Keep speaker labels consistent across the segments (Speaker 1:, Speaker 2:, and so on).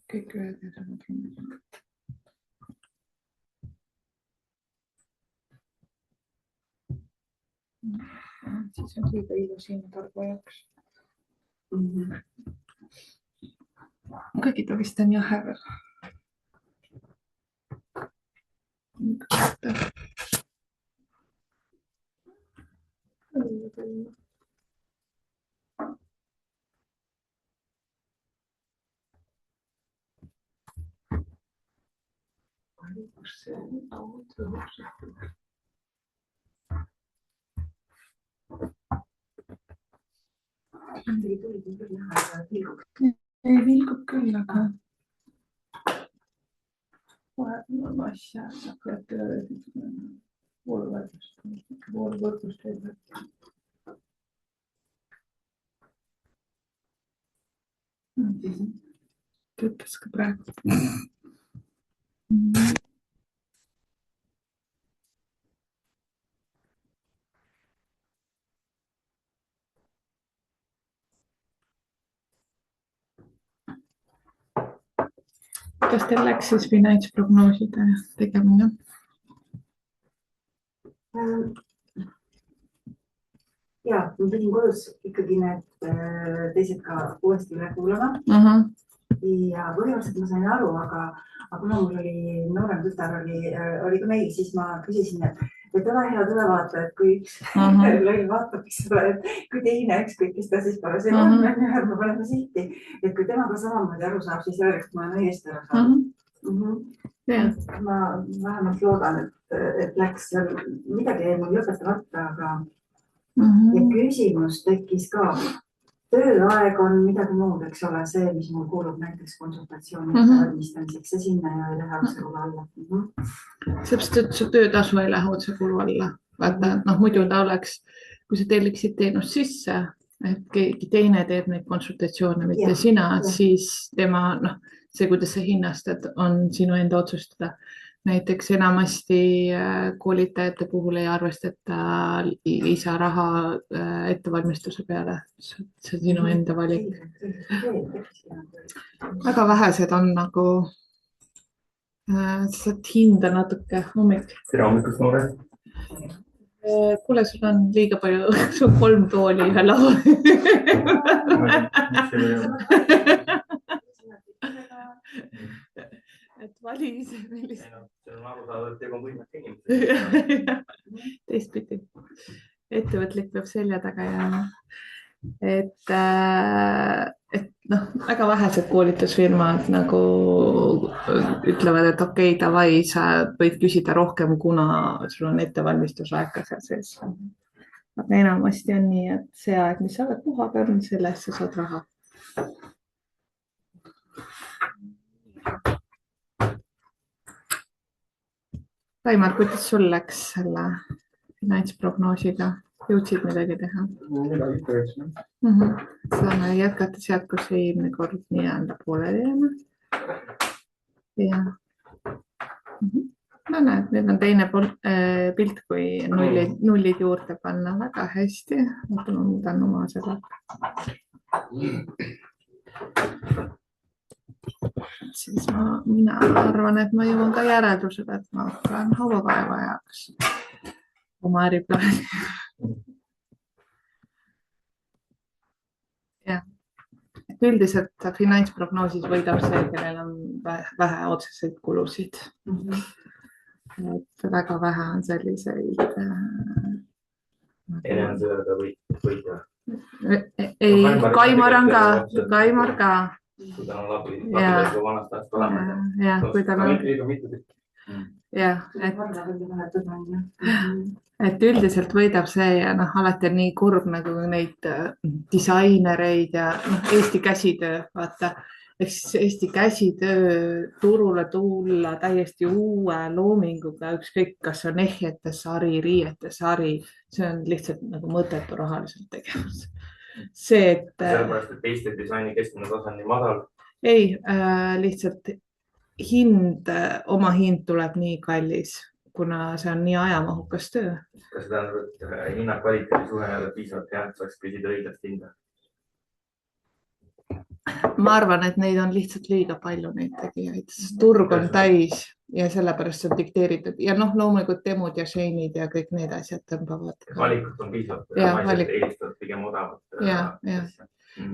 Speaker 1: kõik ühed ja samad ruumid. Siis on liiga ilus hinna targu jaoks. Kõigita vist on jahe veel. Kus see ei vilgub küll, aga vahepeal asja hakkad vooluvõrdlust veel. Töötas ka praegu. Kas teil läks siis finantsprognooside tegemine?
Speaker 2: Ja, ma pidin kodus ikkagi need teised ka uuesti üle kuulama. Ja põhimõtteliselt ma sain aru, aga kuna mul oli noorem tütar oli ka meil, siis ma küsisin, et ole head ülevaatajad, kui üks lõi vaatab, kui teine ükskõik, kes ta siis parasjagu on, me paneme silti. Et kui tema ka samamoodi aru saab, siis järelikult ma olen õigesti aru saanud. Ma vähemalt loodan, et läks midagi jäi mul lõpetamata, aga ja küsimus tekkis ka. Tööaeg on midagi muud, eks ole, see, mis mul kuulub näiteks konsultatsiooni valmistamiseks ja sinna ei lähe otse kulu alla.
Speaker 1: Seepärast, et su töötasu ei lähe otse kulu alla. Vaata, muidu ta oleks, kui sa telliksid teenust sisse, et keegi teine teeb neid konsultatsioone, mitte sina, siis tema, see, kuidas sa hinnastad, on sinu enda otsustada. Näiteks enamasti koolitajate puhul ei arvestata lisaraha ettevalmistuse peale. See on sinu enda valik. Väga vähesed on nagu, saad hinda natuke hommik.
Speaker 3: Tere hommikust, Noore.
Speaker 1: Kuule, sul on liiga palju, sul 3 tooli ühe lava. Et vali ise millist.
Speaker 3: See on aru saada, et teeb on võimalik inimesed.
Speaker 1: Teistpidi. Ettevõtlik peab selja taga jääma. Et väga vähesed koolitusfirmad nagu ütlevad, et okei, davai, sa võid küsida rohkem, kuna sul on ettevalmistusaeg ka seal sees. Aga enamasti on nii, et see aeg, mis sa oled puha peal, sellest sa saad raha. Taimar, kuidas sul läks selle finantsprognoosiga? Jõudsid midagi teha?
Speaker 3: Midagi tööks.
Speaker 1: Saame jätkata sealt, kus eelmine kord nii-öelda pooleli jääme. Ja. No näed, nüüd on teine pilt, kui nullid juurde panna. Väga hästi. Ma muudan oma seda. Siis mina arvan, et ma jõuan ka järeldusele, et ma olen hauakaevajaks oma äriplaani. Ja. Üldiselt finantsprognoosis võidab see, kellel on vähe otseseid kulusid. Et väga vähe on selliseid.
Speaker 3: Enne on seda võita.
Speaker 1: Ei, Kaimar ka.
Speaker 3: Kui ta on labi, kui vanast ajast olema.
Speaker 1: Ja, kui ta on. Ja, et üldiselt võidab see ja alati on nii kurb nagu neid disainereid ja Eesti käsitöö, vaata. Eesti käsitöö turule tulla täiesti uue loominguga, ükskõik, kas on ehjete sari, riiete sari, see on lihtsalt nagu mõttetu rahaliselt tegevus.
Speaker 3: Sellepärast, et teiste disaini keskmine tase on nii madal?
Speaker 1: Ei, lihtsalt oma hind tuleb nii kallis, kuna see on nii ajamahukas töö.
Speaker 3: Kas see tähendab, et hinna kvaliteedi suhe ei ole piisavalt hea, et saaks küsida õigest hinda?
Speaker 1: ma arvan, et neid on lihtsalt liiga palju neid tegijaid, turg on täis ja sellepärast see on dikteeritud ja loomulikult demod ja shane'id ja kõik need asjad tõmbavad.
Speaker 3: Valikut on piisavalt ja naised eelistavad pigem odavat.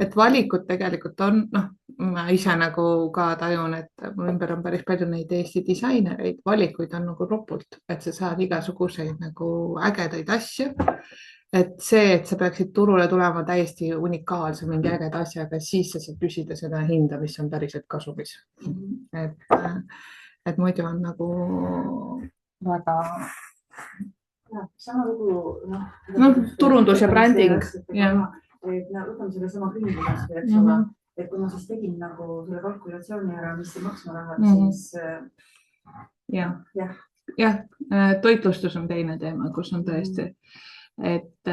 Speaker 1: Et valikud tegelikult on, ma ise nagu ka tajun, et mul ümber on päris palju neid Eesti disainereid, valikuid on nagu ropult, et sa saad igasuguseid nagu ägedaid asju. Et see, et sa peaksid turule tulema täiesti unikaalse mingi ägeda asjaga, siis sa saad küsida seda hinda, mis on päriselt kasumis. Et muidu on nagu väga...
Speaker 2: Sama lugu,
Speaker 1: turundus ja bränding.
Speaker 2: Võtame selle sama kringlased, eks ole. Et kui ma siis tegin nagu selle kalkulatsiooni ära, mis see maksma läheb, siis...
Speaker 1: Jah, toitlustus on teine teema, kus on tõesti... Et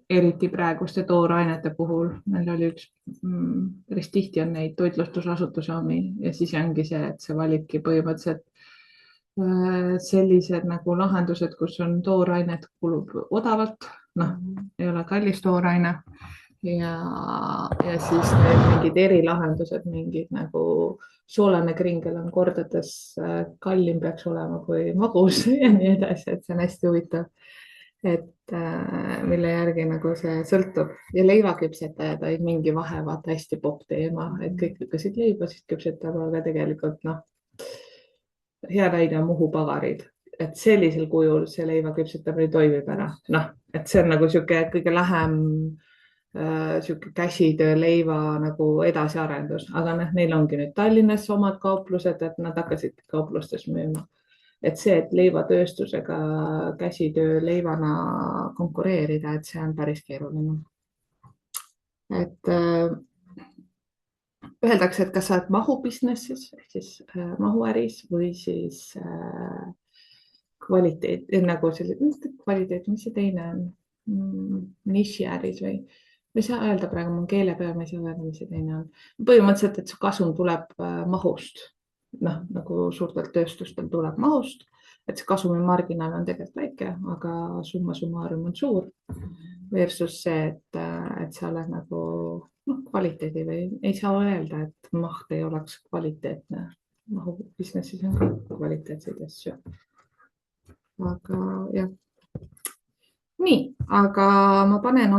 Speaker 1: eriti praeguste toorainete puhul meil oli üks päris tihti on neid toitlustusasutuse omi ja siis ongi see, et see valibki põhimõtteliselt sellised nagu lahendused, kus on toorainet kulub odavalt, ei ole kallis tooraine ja siis need mingid erilahendused, mingid nagu soolane kringel on kordades kallim peaks olema kui magus ja nii edasi, et see on hästi huvitav. Et mille järgi nagu see sõltub ja leivaküpsetajad olid mingi vahe, vaata hästi popp teema, et kõik lükkasid leibasid küpsetama, aga tegelikult hea näide on Muhu pagarid, et sellisel kujul see leivaküpsetamine toimib ära. Et see on nagu siuke kõige lähem siuke käsitöö leiva nagu edasiarendus, aga neil ongi nüüd Tallinnas omad kauplused, et nad hakkasid kauplustes müüma. Et see, et leivatööstusega käsitöö leivana konkureerida, et see on päris keeruline. Et öeldakse, et kas sa oled mahu businessis, ehk siis mahuäris või siis kvaliteet, nagu selline kvaliteet, mis see teine on, nišiäris või ei saa öelda praegu, mul keele peal, ma ei saa öelda, mis see teine on. Põhimõtteliselt, et see kasum tuleb mahust. Nagu suurtelt tööstustel tuleb mahust, et see kasumi marginaal on tegelikult väike, aga summa summarum on suur versus see, et sa oled nagu kvaliteedi või ei saa öelda, et maht ei oleks kvaliteetne. Mahu businessis on kõik kvaliteetseid asju. Aga jah. Nii, aga ma panen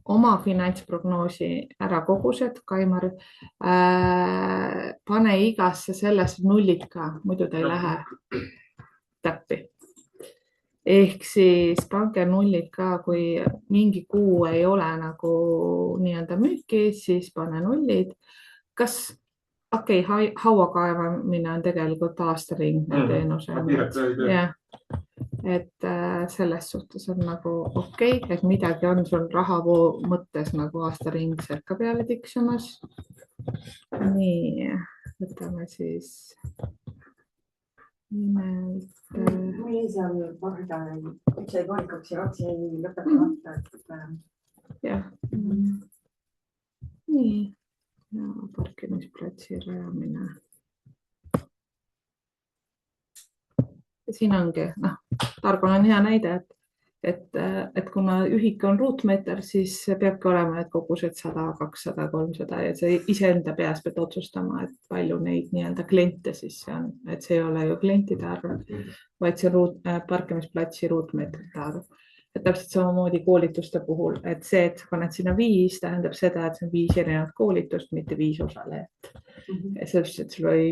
Speaker 1: oma finantsprognoosi ära kogused, Kaimar, pane igasse sellesse nullika, muidu ta ei lähe täppi. Ehk siis pange nullid ka, kui mingi kuu ei ole nagu nii-öelda müüki, siis pane nullid. Kas, hauakaevamine on tegelikult aastaring teenuse. Jah. Et selles suhtes on nagu okei, et midagi on sul rahavoo mõttes nagu aastaringselt ka peale tiksumas. Nii, võtame siis nimelt.
Speaker 2: Mul ei seal varda, üks jäi paanikaks ja kaks jäi lõpetamata.
Speaker 1: Jah. Nii, ja parkimisplatsi rajamine. Siin ongi, Targol on hea näide, et kuna ühik on ruutmeeter, siis peabki olema need kogused 100, 200, 300 ja see iseenda peas pead otsustama, et palju neid nii-öelda kliente siis on, et see ei ole ju klientide arv, vaid see parkimisplatsi ruutmeetrite arv. Et täpselt samamoodi koolituste puhul, et see, et sa paned sinna 5, tähendab seda, et see on 5 erinevat koolitust, mitte 5 osalejat. Sellepärast, et sul oli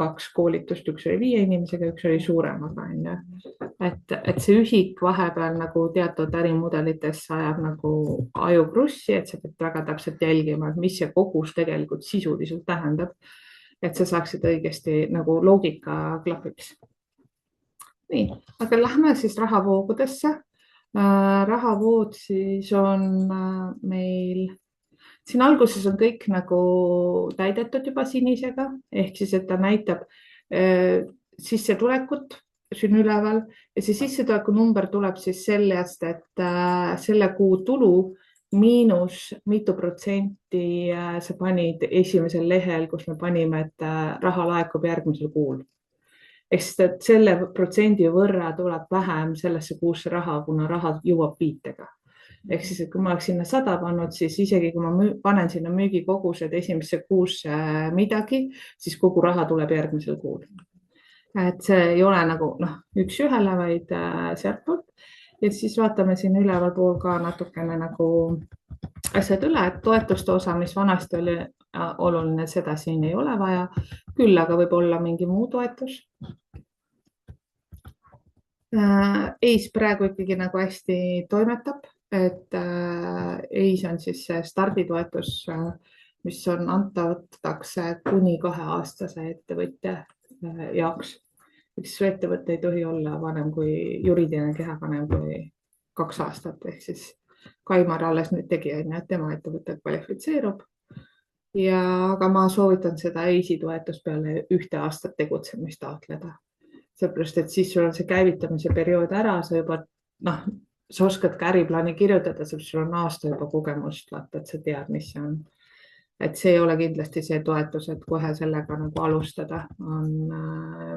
Speaker 1: 2 koolitust, üks oli 5 inimesega, üks oli suuremaga. Et see ühik vahepeal nagu teatud ärimudelites ajab nagu ajukrussi, et sa pead väga täpselt jälgima, et mis see kogus tegelikult sisuliselt tähendab, et sa saaksid õigesti nagu loogika klapiks. Nii, aga lähme siis rahavoogudesse. Rahavood siis on meil, siin alguses on kõik nagu täidetud juba sinisega, ehk siis, et ta näitab sissetulekut siin üleval ja see sissetuleku number tuleb siis sellest, et selle kuu tulu miinus mitu protsenti sa panid esimesel lehel, kus me panime, et raha laekub järgmisel kuul. Ehk siis, et selle protsendi võrra tuleb vähem sellesse kuusse raha, kuna raha jõuab viitega. Ehk siis, et kui ma oleks sinna 100 pannud, siis isegi kui ma panen sinna müügikogused esimesse kuusse midagi, siis kogu raha tuleb järgmisel kuul. Et see ei ole nagu üks-ühele, vaid sealtpoolt. Ja siis vaatame siin üleval pool ka natukene nagu asjad üle, et toetuste osa, mis vanasti oli oluline, seda siin ei ole vaja. Küll aga võib olla mingi muu toetus. EIS praegu ikkagi nagu hästi toimetab, et EIS on siis see starditoetus, mis on antakse kuni 2-aastase ettevõtja jaoks. Su ettevõte ei tohi olla vanem kui juriidiline keha vanem kui 2 aastat, ehk siis Kaimar alles nüüd tegi, et tema ettevõte kvalifitseerub. Aga ma soovitan seda EIS-i toetust peale 1 aastat tegutsemist taotleda. Seepärast, et siis sul on see käivitamise periood ära, sa juba, sa oskad ka äriplaani kirjutada, sul on aasta juba kogemust, vaata, et sa tead, mis see on. Et see ei ole kindlasti see toetus, et kohe sellega nagu alustada on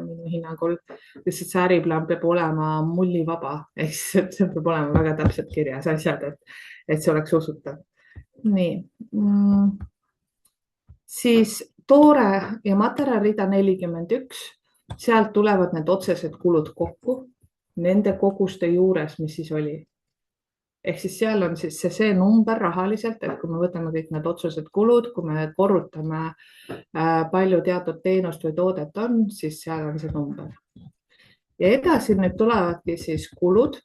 Speaker 1: minu hinnangul. Lihtsalt see äriplaan peab olema mullivaba, ehk see peab olema väga täpselt kirjas asjad, et see oleks usutav. Nii. Siis toore ja materjalirida 41, sealt tulevad need otsesed kulud kokku nende koguste juures, mis siis oli. Ehk siis seal on siis see number rahaliselt, et kui me võtame kõik need otsesed kulud, kui me korrutame palju teatud teenust või toodet on, siis seal on see number. Ja edasi nüüd tulevadki siis kulud.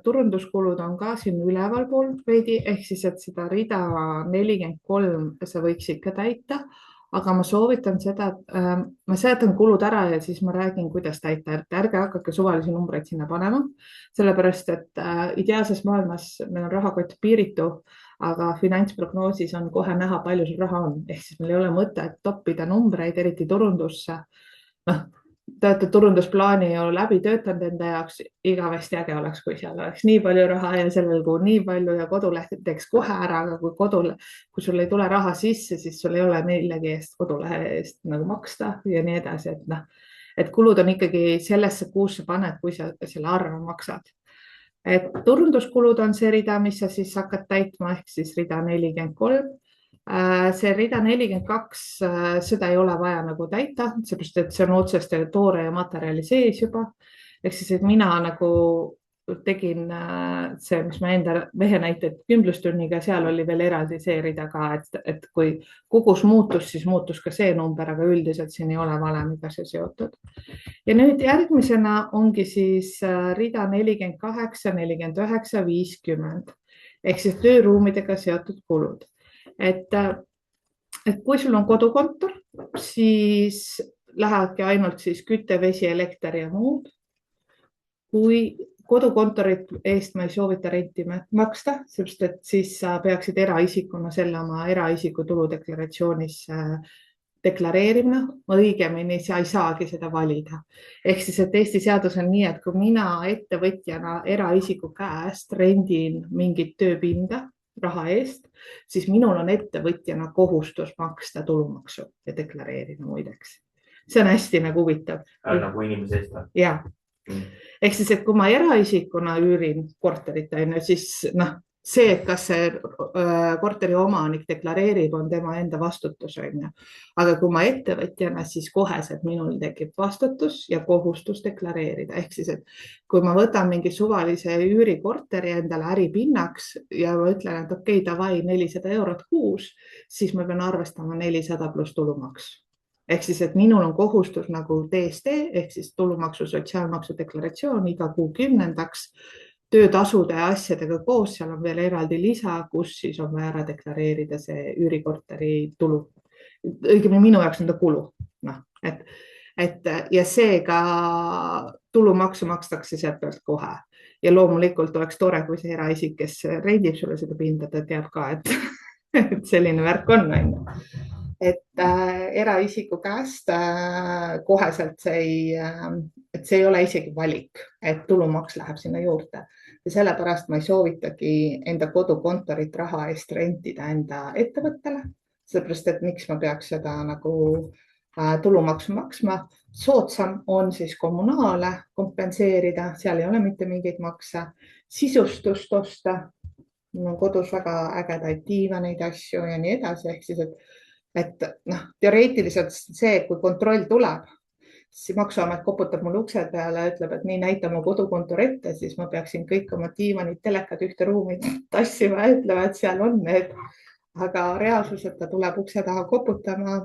Speaker 1: Turunduskulud on ka siin üleval pool veidi, ehk siis, et seda rida 43 sa võiks ikka täita. Aga ma soovitan seda, et ma seletan kulud ära ja siis ma räägin, kuidas täita. Ärge hakake suvalisi numbreid sinna panema, sellepärast, et ideaalses maailmas meil on rahakott piiritu, aga finantsprognoosis on kohe näha, palju sul raha on. Ehk siis meil ei ole mõtet toppida numbreid, eriti turundusse. Te olete turundusplaani ju läbi töötanud enda jaoks, igavesti äge oleks, kui seal oleks nii palju raha ja sellel kuul nii palju ja koduleht teeks kohe ära, aga kui sul ei tule raha sisse, siis sul ei ole millegi eest kodulehe eest nagu maksta ja nii edasi, et kulud on ikkagi sellesse kuusse paned, kui sa selle arve maksad. Et turunduskulud on see rida, mis sa siis hakkad täitma, ehk siis rida 43. See rida 42, seda ei ole vaja nagu täita, seepärast, et see on otseste toore ja materjali sees juba. Ehk siis, et mina nagu tegin see, mis ma enda mehe näited kümblustünniga, seal oli veel eraldi see rida ka, et kui kogus muutus, siis muutus ka see number, aga üldiselt siin ei ole valemiga see seotud. Ja nüüd järgmisena ongi siis rida 48, 49, 50 ehk siis tööruumidega seotud kulud. Et kui sul on kodukontor, siis lähebki ainult siis küte, vesi, elekter ja muud. Kui kodukontorit eest ma ei soovita renti maksta, sest et siis sa peaksid eraisikuna selle oma eraisiku tuludeklaratsioonis deklareerima, õigemini sa ei saagi seda valida. Ehk siis, et Eesti seadus on nii, et kui mina ettevõtjana eraisiku käest rendin mingit tööpinda raha eest, siis minul on ettevõtjana kohustus maksta tulumaksu ja deklareerida muideks. See on hästi nagu huvitav.
Speaker 3: Nagu inimese eest või?
Speaker 1: Jaa. Ehk siis, et kui ma eraisikuna üürin korterit, siis see, et kas see korteri omanik deklareerib, on tema enda vastutus. Aga kui ma ettevõtjana, siis koheselt minul tekib vastutus ja kohustus deklareerida. Ehk siis, et kui ma võtan mingi suvalise üürikorteri endale äripinnaks ja ma ütlen, et okei, davai 400 € kuus, siis ma pean arvestama 400 pluss tulumaks. Ehk siis, et minul on kohustus nagu DST ehk siis tulumaksu sotsiaalmaksu deklaratsioon iga kuu 10. töötasude ja asjadega koos, seal on veel eraldi lisa, kus siis on vaja ära deklareerida see üürikorteri tulu. Õigemini minu jaoks on ta kulu. Ja seega tulumaksu makstakse sealt pealt kohe. Ja loomulikult oleks tore, kui see eraisik, kes rendib sulle seda pinda, ta teab ka, et selline värk on. Et eraisiku käest koheselt see ei ole isegi valik, et tulumaks läheb sinna juurde. Ja sellepärast ma ei soovitagi enda kodukontorit raha eest rentida enda ettevõttele, sellepärast, et miks ma peaks seda nagu tulumaksu maksma. Soodsam on siis kommunaale kompenseerida, seal ei ole mitte mingeid makse sisustust osta. Mul on kodus väga ägedaid diivaneid asju ja nii edasi. Ehk siis, et noh, teoreetiliselt see, kui kontroll tuleb, siis maksuamet koputab mul ukse peale ja ütleb, et nii näita mu kodukontor ette, siis ma peaksin kõik oma diivanid, telekad ühte ruumi tassima ja ütlema, et seal on need. Aga reaalsus, et ta tuleb ukse taha koputama,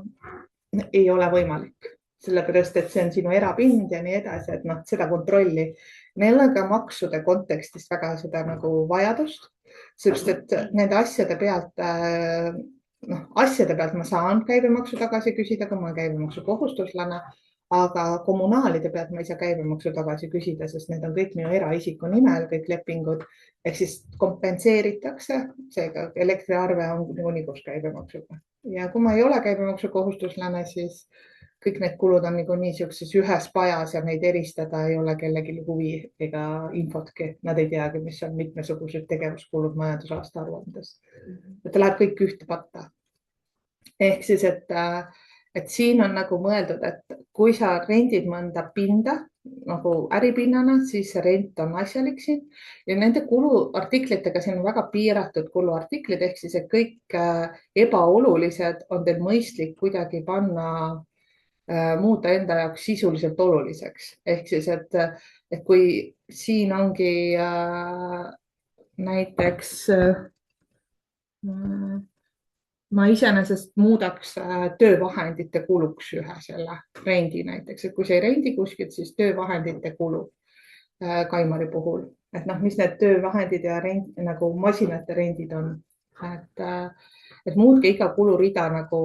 Speaker 1: ei ole võimalik. Sellepärast, et see on sinu erapind ja nii edasi, et noh, seda kontrolli. Neil on ka maksude kontekstist väga seda nagu vajadust, sest et nende asjade pealt, asjade pealt ma saan käibemaksu tagasi küsida, kui ma olen käibemaksu kohustuslane, aga kommunaalide pealt ma ei saa käibemaksu tagasi küsida, sest need on kõik minu eraisiku nimel, kõik lepingud, ehk siis kompenseeritakse, seega elektriarve on niikuinii koos käibemaksuga. Ja kui ma ei ole käibemaksu kohustuslane, siis kõik need kulud on niikuinii niisuguses ühes pajas ja neid eristada ei ole kellelgi huvi ega infotki. Nad ei teagi, mis on mitmesugused tegevuskulud majandusaasta aruandes. Ta läheb kõik ühte patta. Ehk siis, et siin on nagu mõeldud, et kui sa rendid mõnda pinda nagu äripinnana, siis see rent on asjalik siin ja nende kuluartiklitega siin on väga piiratud kuluartiklid, ehk siis, et kõik ebaolulised on teil mõistlik kuidagi panna, muuta enda jaoks sisuliselt oluliseks. Ehk siis, et kui siin ongi näiteks ma iseenesest muudaks töövahendite kuluks ühe selle rendi näiteks, et kui see ei rendi kuskilt, siis töövahendite kulu Kaimari puhul, et noh, mis need töövahendid ja rend, nagu masinate rendid on, et muudki iga kulurida, nagu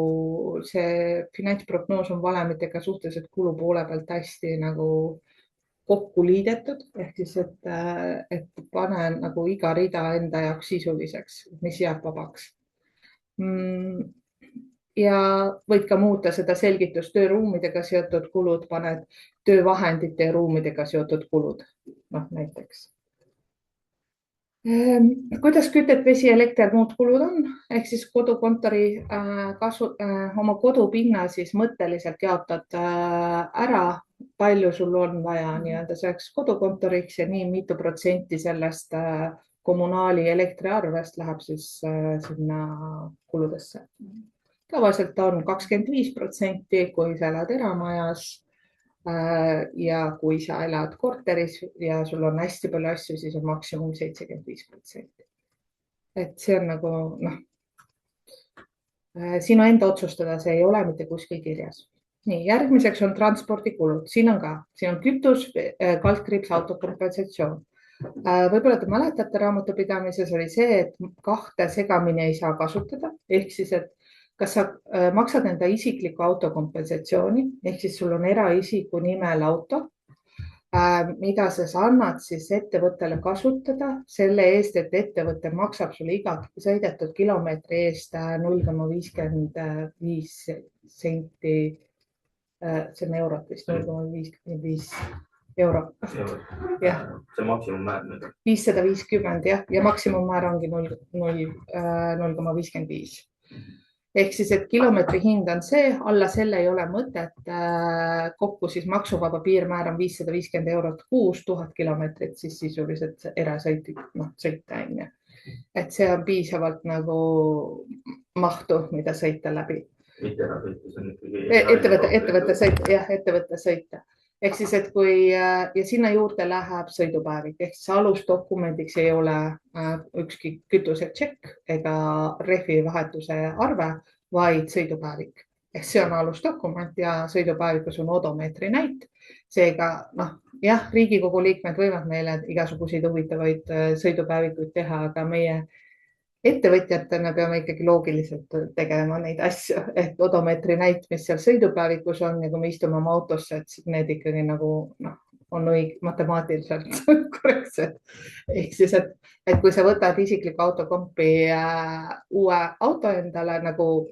Speaker 1: see finantsprognoos on valemitega suhteliselt kulu poole pealt hästi nagu kokku liidetud, ehk siis, et pane nagu iga rida enda jaoks sisuliseks, mis jääb vabaks. Ja võid ka muuta seda selgitust tööruumidega seotud kulud, paned töövahendite ja ruumidega seotud kulud, noh näiteks. Kuidas kütet, vesi, elekter, muud kulud on, ehk siis kodukontori oma kodupinna siis mõtteliselt jaotad ära, palju sul on vaja nii-öelda selleks kodukontoriks ja nii mitu protsenti sellest kommunaali elektriarvest läheb siis sinna kuludesse. Tavaliselt on 25%, kui sa elad eramajas ja kui sa elad korteris ja sul on hästi palju asju, siis on maksimum 75%. Et see on nagu, noh, sinu enda otsustada, see ei ole mitte kuskil kirjas. Nii, järgmiseks on transpordikulud. Siin on kütus, kaldkriips, autokompensatsioon. Võib-olla te mäletate, raamatupidamises oli see, et kahte segamini ei saa kasutada. Ehk siis, et kas sa maksad enda isikliku autokompensatsiooni, ehk siis sul on eraisiku nimel auto, mida sa annad siis ettevõttele kasutada selle eest, et ettevõte maksab sulle iga sõidetud kilomeetri eest 0,55 senti. See on eurot vist, 0,55 euro. Jah.
Speaker 3: See maksimummäär.
Speaker 1: 550 jah, ja maksimummäär ongi 0,55. Ehk siis, et kilomeetri hind on see, alla selle ei ole mõtet, kokku siis maksuvaba piirmäär on 550 eurot kuus, 1000 kilomeetrit, siis sisuliselt erasõita, sõita. Et see on piisavalt nagu mahtu, mida sõita läbi. Ettevõtte sõita. Ehk siis, et kui ja sinna juurde läheb sõidupäevik, ehk siis alusdokumendiks ei ole ükski kütuse tšekk ega rehvi vahetuse arve, vaid sõidupäevik. Ehk see on alusdokument ja sõidupäevikus on odomeetri näit. Seega, jah, Riigikogu liikmed võivad meile igasuguseid huvitavaid sõidupäevikuid teha, aga meie ettevõtjatena peame ikkagi loogiliselt tegema neid asju, et odomeetri näit, mis seal sõidupäevikus on ja kui me istume oma autosse, et need ikkagi nagu on matemaatiliselt korrektsed. Ehk siis, et kui sa võtad isikliku autokompi uue auto endale nagu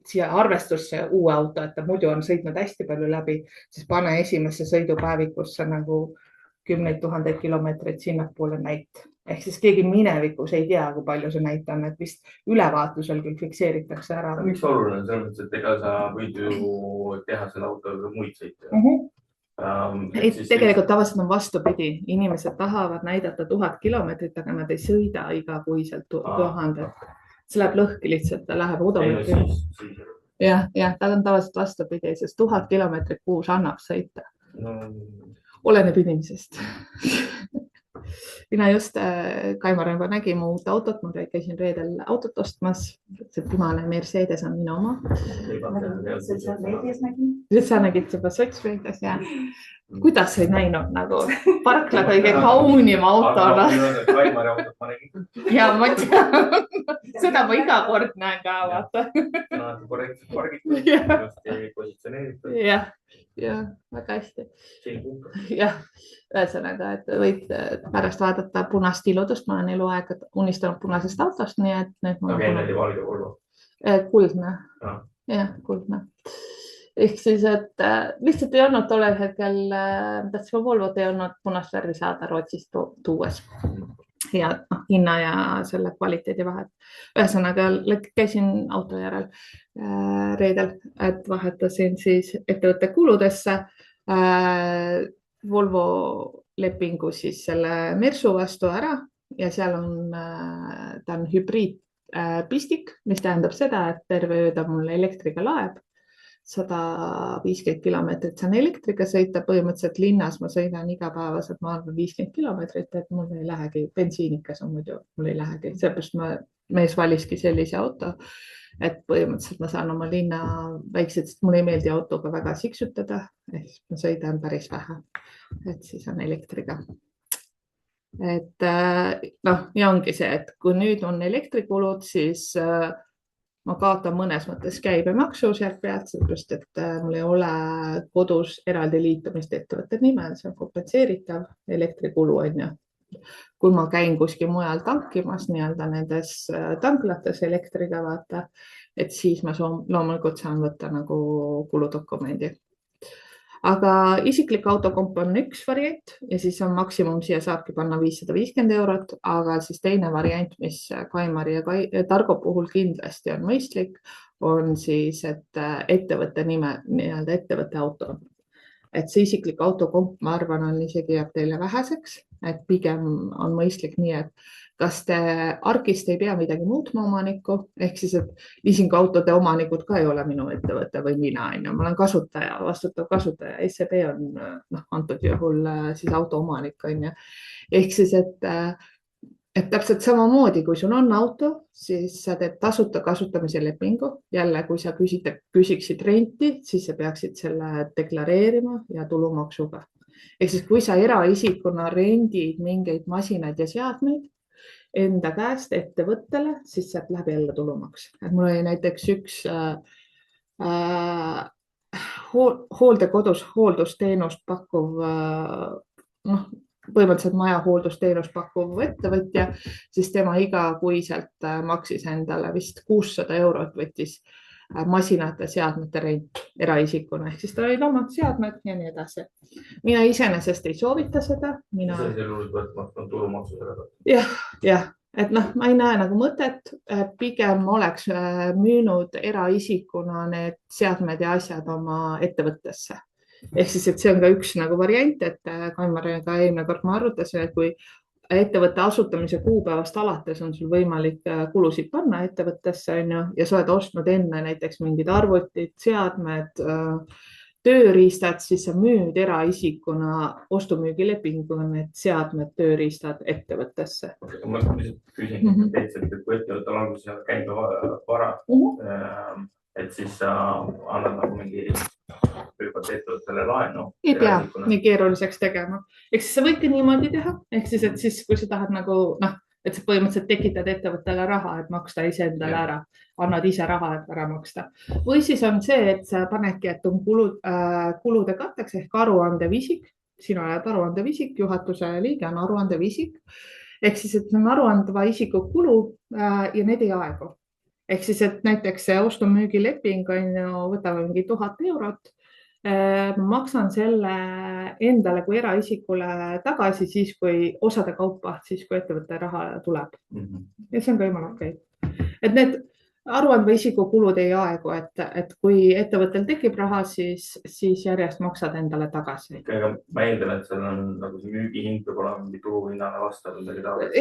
Speaker 1: siia arvestusse uue auto, et muidu on sõitnud hästi palju läbi, siis pane esimesse sõidupäevikusse nagu 10 000 kilomeetreid sinnapoole näit. Ehk siis keegi minevikus ei tea, kui palju see näit on, et vist ülevaatusel küll fikseeritakse ära.
Speaker 3: Miks oluline on selles mõttes, et ega sa võid ju teha selle autoga muid sõite?
Speaker 1: Tegelikult tavaliselt on vastupidi, inimesed tahavad näidata 1000 kilomeetrit, aga nad ei sõida igakuiselt 1000. See läheb lõhki lihtsalt, ta läheb odomeetri. Ja, ta on tavaliselt vastupidi, sest 1000 kilomeetrit kuus annab sõita. Oleneb inimesest. Mina just Kaimar juba nägi mu uut autot, ma käisin reedel autot ostmas, see punane Mercedes on minu oma. Sa nägid juba sotsmeedias ja kuidas ei näinud nagu Parkla kõige kaunim autona.
Speaker 3: Kaimari autot ma nägin.
Speaker 1: Ja ma tean, seda ma iga kord näen ka, vaata.
Speaker 3: Korrektselt pargitud, positsioneeritud.
Speaker 1: Ja, väga hästi. Jah, ühesõnaga, et võid pärast vaadata punast iludust. Ma olen eluaeg unistanud punasest autost, nii et nüüd ma...
Speaker 3: Aga enne oli valge Volvo?
Speaker 1: Kuldne. Jah, kuldne. Ehk siis, et lihtsalt ei olnud tollel hetkel, tahtsime Volvot ei olnud punast värvi saada Rootsist tuues. Ja hinna ja selle kvaliteedi vahet. Ühesõnaga, käisin auto järel reedel, et vahetasin siis ettevõtte kuludesse Volvo lepingu siis selle Mersu vastu ära ja seal on, ta on hübriidpistik, mis tähendab seda, et terve ööda mul elektriga laeb. 150 kilomeetrit saan elektriga sõita, põhimõtteliselt linnas ma sõidan igapäevaselt, ma arvan 50 kilomeetrit, et mul ei lähegi, bensiinikas on muidu, mul ei lähegi, seepärast mees valiski sellise auto, et põhimõtteliselt ma saan oma linna väiksed, sest mulle ei meeldi autoga väga siksutada, ehk ma sõidan päris vähe, et siis on elektriga. Et ja ongi see, et kui nüüd on elektrikulud, siis ma kaotan mõnes mõttes käibemaksu sealt pealt, sellepärast, et mul ei ole kodus eraldi liitumist ettevõtte nimel, see on kompenseeritav elektrikulu on ju. Kui ma käin kuskil mujal tankimas nii-öelda nendes tanklates elektriga vaata, et siis ma loomulikult saan võtta nagu kuludokumendi. Aga isiklik autokomp on üks variant ja siis on maksimum siia saabki panna 550 €, aga siis teine variant, mis Kaimari ja Targo puhul kindlasti on mõistlik, on siis, et ettevõtte nime, nii-öelda ettevõtte auto. Et see isiklik autokomp, ma arvan, on isegi jääb teile väheseks, et pigem on mõistlik nii, et kas te arkist ei pea midagi muutma omanikku, ehk siis, et liisinguautode omanikud ka ei ole minu ettevõte või mina, ma olen kasutaja, vastutav kasutaja, SEB on antud juhul siis auto omanik, ehk siis, et täpselt samamoodi, kui sul on auto, siis sa teed tasuta kasutamise lepingu. Jälle, kui sa küsiksid renti, siis sa peaksid selle deklareerima ja tulumaksuga. Ehk siis, kui sa eraisikuna rendid mingeid masinaid ja seadmeid enda käest ettevõttele, siis sealt läheb jälle tulumaks. Mul oli näiteks üks hooldekodus hooldusteenust pakkuv, põhimõtteliselt maja hooldusteenust pakkuv ettevõtja, siis tema igakuiselt maksis endale vist 600 € võttis masinate seadmete rent eraisikuna, ehk siis ta olid omad seadmed ja nii edasi. Mina iseenesest ei soovita seda. Jah, et ma ei näe nagu mõtet, pigem oleks müünud eraisikuna need seadmed ja asjad oma ettevõttesse. Ehk siis, et see on ka üks nagu variant, et Kaimariga eelmine kord ma arutasin, et kui ettevõtte asutamise kuupäevast alates on sul võimalik kulusid panna ettevõttesse ja sa oled ostnud enne näiteks mingid arvutid, seadmed, tööriistad, siis sa müüd eraisikuna ostumüügilepinguga need seadmed, tööriistad ettevõttesse.
Speaker 3: Ma küsin konkreetselt, et kui ettevõttel on käibevara, et siis sa annad nagu mingi ettevõttele laenu.
Speaker 1: Ei pea nii keeruliseks tegema. Ehk siis sa võidki niimoodi teha. Ehk siis, et siis, kui sa tahad nagu, et sa põhimõtteliselt tekitad ettevõttele raha, et maksta ise endale ära. Annad ise raha, et ära maksta. Või siis on see, et sa panedki, et on kulude katteks ehk aruandev isik. Sina oled aruandev isik, juhatuse liige on aruandev isik. Ehk siis, et on aruandva isiku kulu ja need ei aegu. Ehk siis, et näiteks see ostumüügileping on võtame mingi 1000 €. Ma maksan selle endale kui eraisikule tagasi siis, kui osade kaupa, siis kui ettevõtte raha tuleb. Ja see on ka jumala okei. Et need aruandva isiku kulud ei aegu, et kui ettevõttel tekib raha, siis järjest maksad endale tagasi.
Speaker 3: Aga ma eeldan, et seal on nagu see müügihind peab olema mingi turuhinnale vastav või midagi taolist.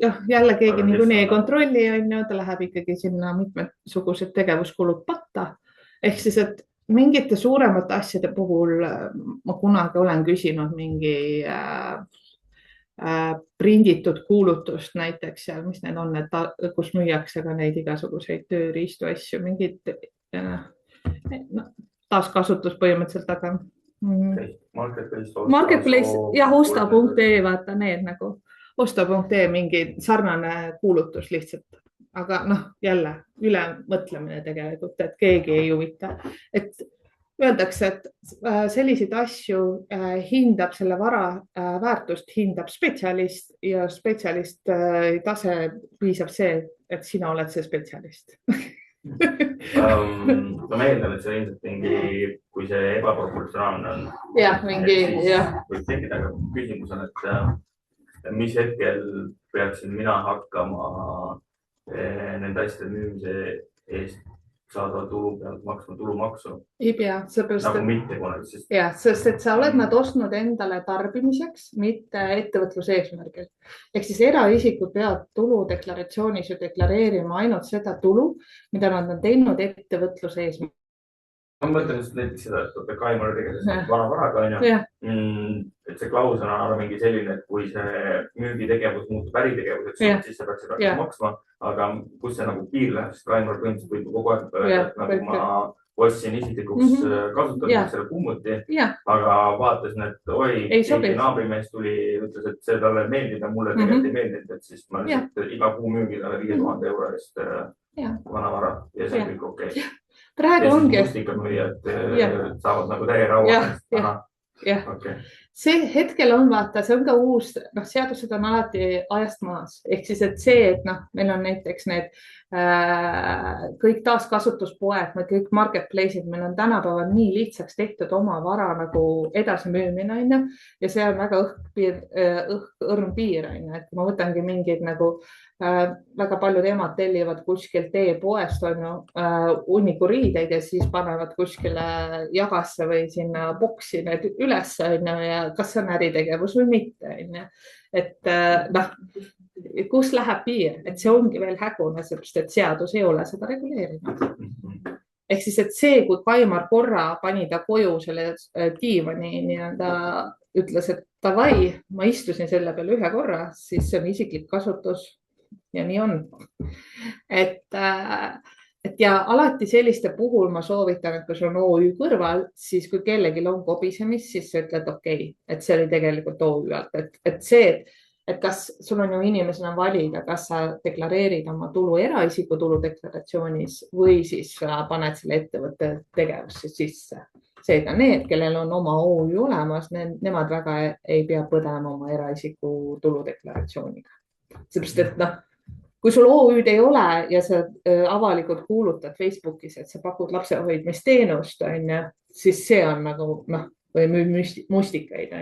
Speaker 1: Jah, jälle keegi niikuinii ei kontrolli, ta läheb ikkagi sinna mitmesugused tegevuskulud patta. Ehk siis, et mingite suuremate asjade puhul ma kunagi olen küsinud mingi prinditud kuulutust näiteks ja mis need on, kus müüakse ka neid igasuguseid tööriistu asju, mingid taaskasutus põhimõtteliselt, aga Marketplace, jah, osta.ee, vaata need nagu osta.ee mingi sarnane kuulutus lihtsalt, aga jälle ülemõtlemine tegelikult, et keegi ei huvita, et öeldakse, et selliseid asju hindab selle vara väärtust, hindab spetsialist ja spetsialist tase piisab see, et sina oled see spetsialist.
Speaker 3: Ma meeldan, et see ilmselt mingi, kui see ebaproportsionaalne on.
Speaker 1: Jah, mingi, jah.
Speaker 3: Võib tekkida, aga küsimus on, et mis hetkel peaksin mina hakkama nende asjade müümise eest saada tulu pealt maksma tulumaksu.
Speaker 1: Ei pea,
Speaker 3: nagu mitte kunagi.
Speaker 1: Jah, sest et sa oled nad ostnud endale tarbimiseks, mitte ettevõtluse eesmärgil. Ehk siis eraisikud peavad tuludeklaratsioonis ju deklareerima ainult seda tulu, mida nad on teinud ettevõtluse eesmärgil.
Speaker 3: Ma mõtlen näiteks seda, et Kaimar tegeles vana varaga, et see klausel on mingi selline, et kui see müügitegevus muutub äritegevuseks, siis sa peaks seda maksma, aga kus see nagu piir läheb, sest Kaimar põhimõtteliselt võib kogu aeg öelda, et nagu ma ostsin isiklikuks kasutamiseks selle kummuti, aga vaatasin, et oi, naabrimees tuli, ütles, et see talle meeldib ja mulle tegelikult ei meeldinud, et siis ma lihtsalt iga kuu müügi talle 5000 euro eest vana vara ja see on kõik okei.
Speaker 1: Praegu ongi.
Speaker 3: Mustikamüüjad saavad nagu täie raua.
Speaker 1: See hetkel on, vaata, see on ka uus, seadused on alati ajast maas. Ehk siis, et see, et meil on näiteks need kõik taaskasutuspoed, kõik marketplace'id, meil on tänapäeval nii lihtsaks tehtud oma vara nagu edasi müümine, ja see on väga õrn piir, et ma võtangi mingid nagu väga paljud emad tellivad kuskilt e-poest hunniku riideid ja siis panevad kuskile jagasse või sinna boksi need üles ja kas see on äritegevus või mitte. Et kus läheb piir, et see ongi veel hägune, sest et seadus ei ole seda reguleerinud. Ehk siis, et see, kui Kaimar korra pani ta koju selle diivani nii-öelda ütles, et davai, ma istusin selle peale ühe korra, siis see on isiklik kasutus. Ja nii on. Et ja alati selliste puhul ma soovitan, et kui sul on OÜ kõrval, siis kui kellelgi on kobisemist, siis sa ütled okei, et see oli tegelikult OÜ alt. Et see, et kas sul on ju inimesena valida, kas sa deklareerid oma tulu eraisiku tuludeklaratsioonis või siis paned selle ettevõtte tegevusse sisse. Seega need, kellel on oma OÜ olemas, nemad väga ei pea põdema oma eraisiku tuludeklaratsiooniga. Seepärast, et kui sul OÜ-d ei ole ja sa avalikult kuulutad Facebookis, et sa pakud lapsehoidmisteenust, siis see on nagu, või müüd mustikaid.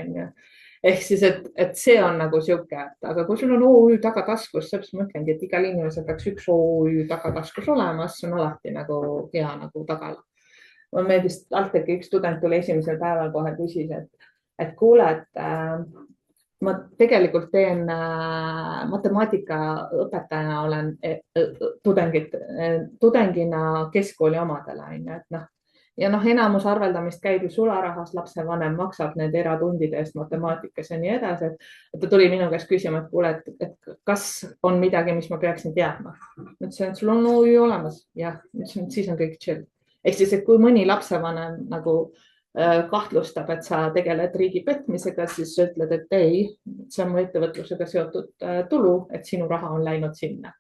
Speaker 1: Ehk siis, et see on nagu siuke, aga kui sul on OÜ tagataskus, siis mõtlengi, et igal inimesel peaks üks OÜ tagataskus olema, see on alati nagu hea nagu tagala. Ma meeldis, Alteki üks student tuli esimesel päeval kohe küsis, et kuule, et ma tegelikult teen matemaatikaõpetajana, olen tudengina keskkooli omadele. Ja enamus arveldamist käib ju sularahas, lapsevanem maksab need eratundide eest matemaatikas ja nii edasi. Et ta tuli minu käest küsima, et kuule, et kas on midagi, mis ma peaksin teadma. Ütlesin, et sul on OÜ olemas. Jah, ütlesin, et siis on kõik chill. Ehk siis, et kui mõni lapsevanem nagu kahtlustab, et sa tegeled riigi petmisega, siis ütled, et ei, see on mu ettevõtlusega seotud tulu, et sinu raha on läinud sinna.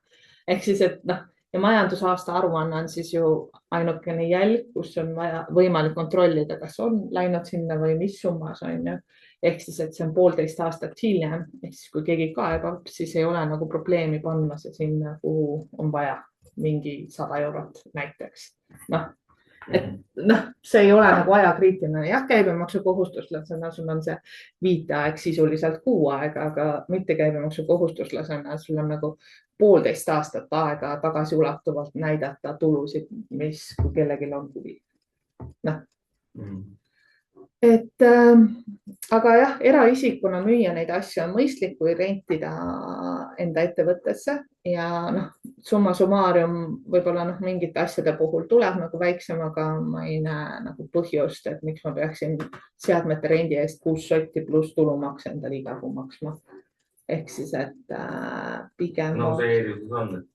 Speaker 1: Ehk siis, et ja majandusaasta aruanne on siis ju ainukene jälg, kus on vaja võimalik kontrollida, kas on läinud sinna või mis summas on. Ehk siis, et see on 1,5 aastat hiljem. Ehk siis, kui keegi kaebab, siis ei ole nagu probleemi panna see sinna, kuhu on vaja mingi 100 eurot näiteks. Et see ei ole nagu ajakriitiline. Jah, käibemaksukohustuslasena sul on see viiteaeg sisuliselt 6 aega, aga mitte käibemaksukohustuslasena sul on nagu 1,5 aastat aega tagasiulatuvalt näidata tulusid, mis kui kellelgi on huvi. Aga jah, eraisikuna müüa neid asju on mõistlik, kui rentida enda ettevõttesse ja summa summarum võib-olla mingite asjade puhul tuleb nagu väiksem, aga ma ei näe nagu põhjust, et miks ma peaksin seadmete rendi eest 6 sotti pluss tulumaks endale iga kuu maksma. Ehk siis, et pigem...
Speaker 3: No see erisus on, et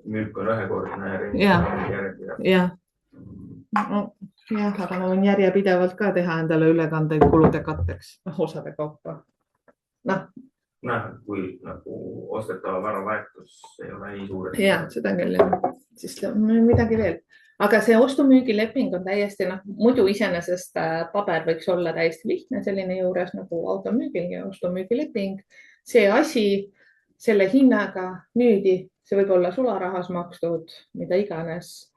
Speaker 3: müük on ühekordne rendi.
Speaker 1: Jah. Jah, aga ma võin järjepidevalt ka teha endale ülekandeid kulude katteks osade kaupa.
Speaker 3: Kui nagu ostetava vara väärtus ei ole nii suur.
Speaker 1: Jah, seda küll. Siis midagi veel. Aga see ostu-müügileping on täiesti, muidu iseenesest paber võiks olla täiesti lihtne selline juures nagu automüügil ja ostu-müügileping. See asi selle hinnaga müüdi, see võib olla sularahas makstud, mida iganes.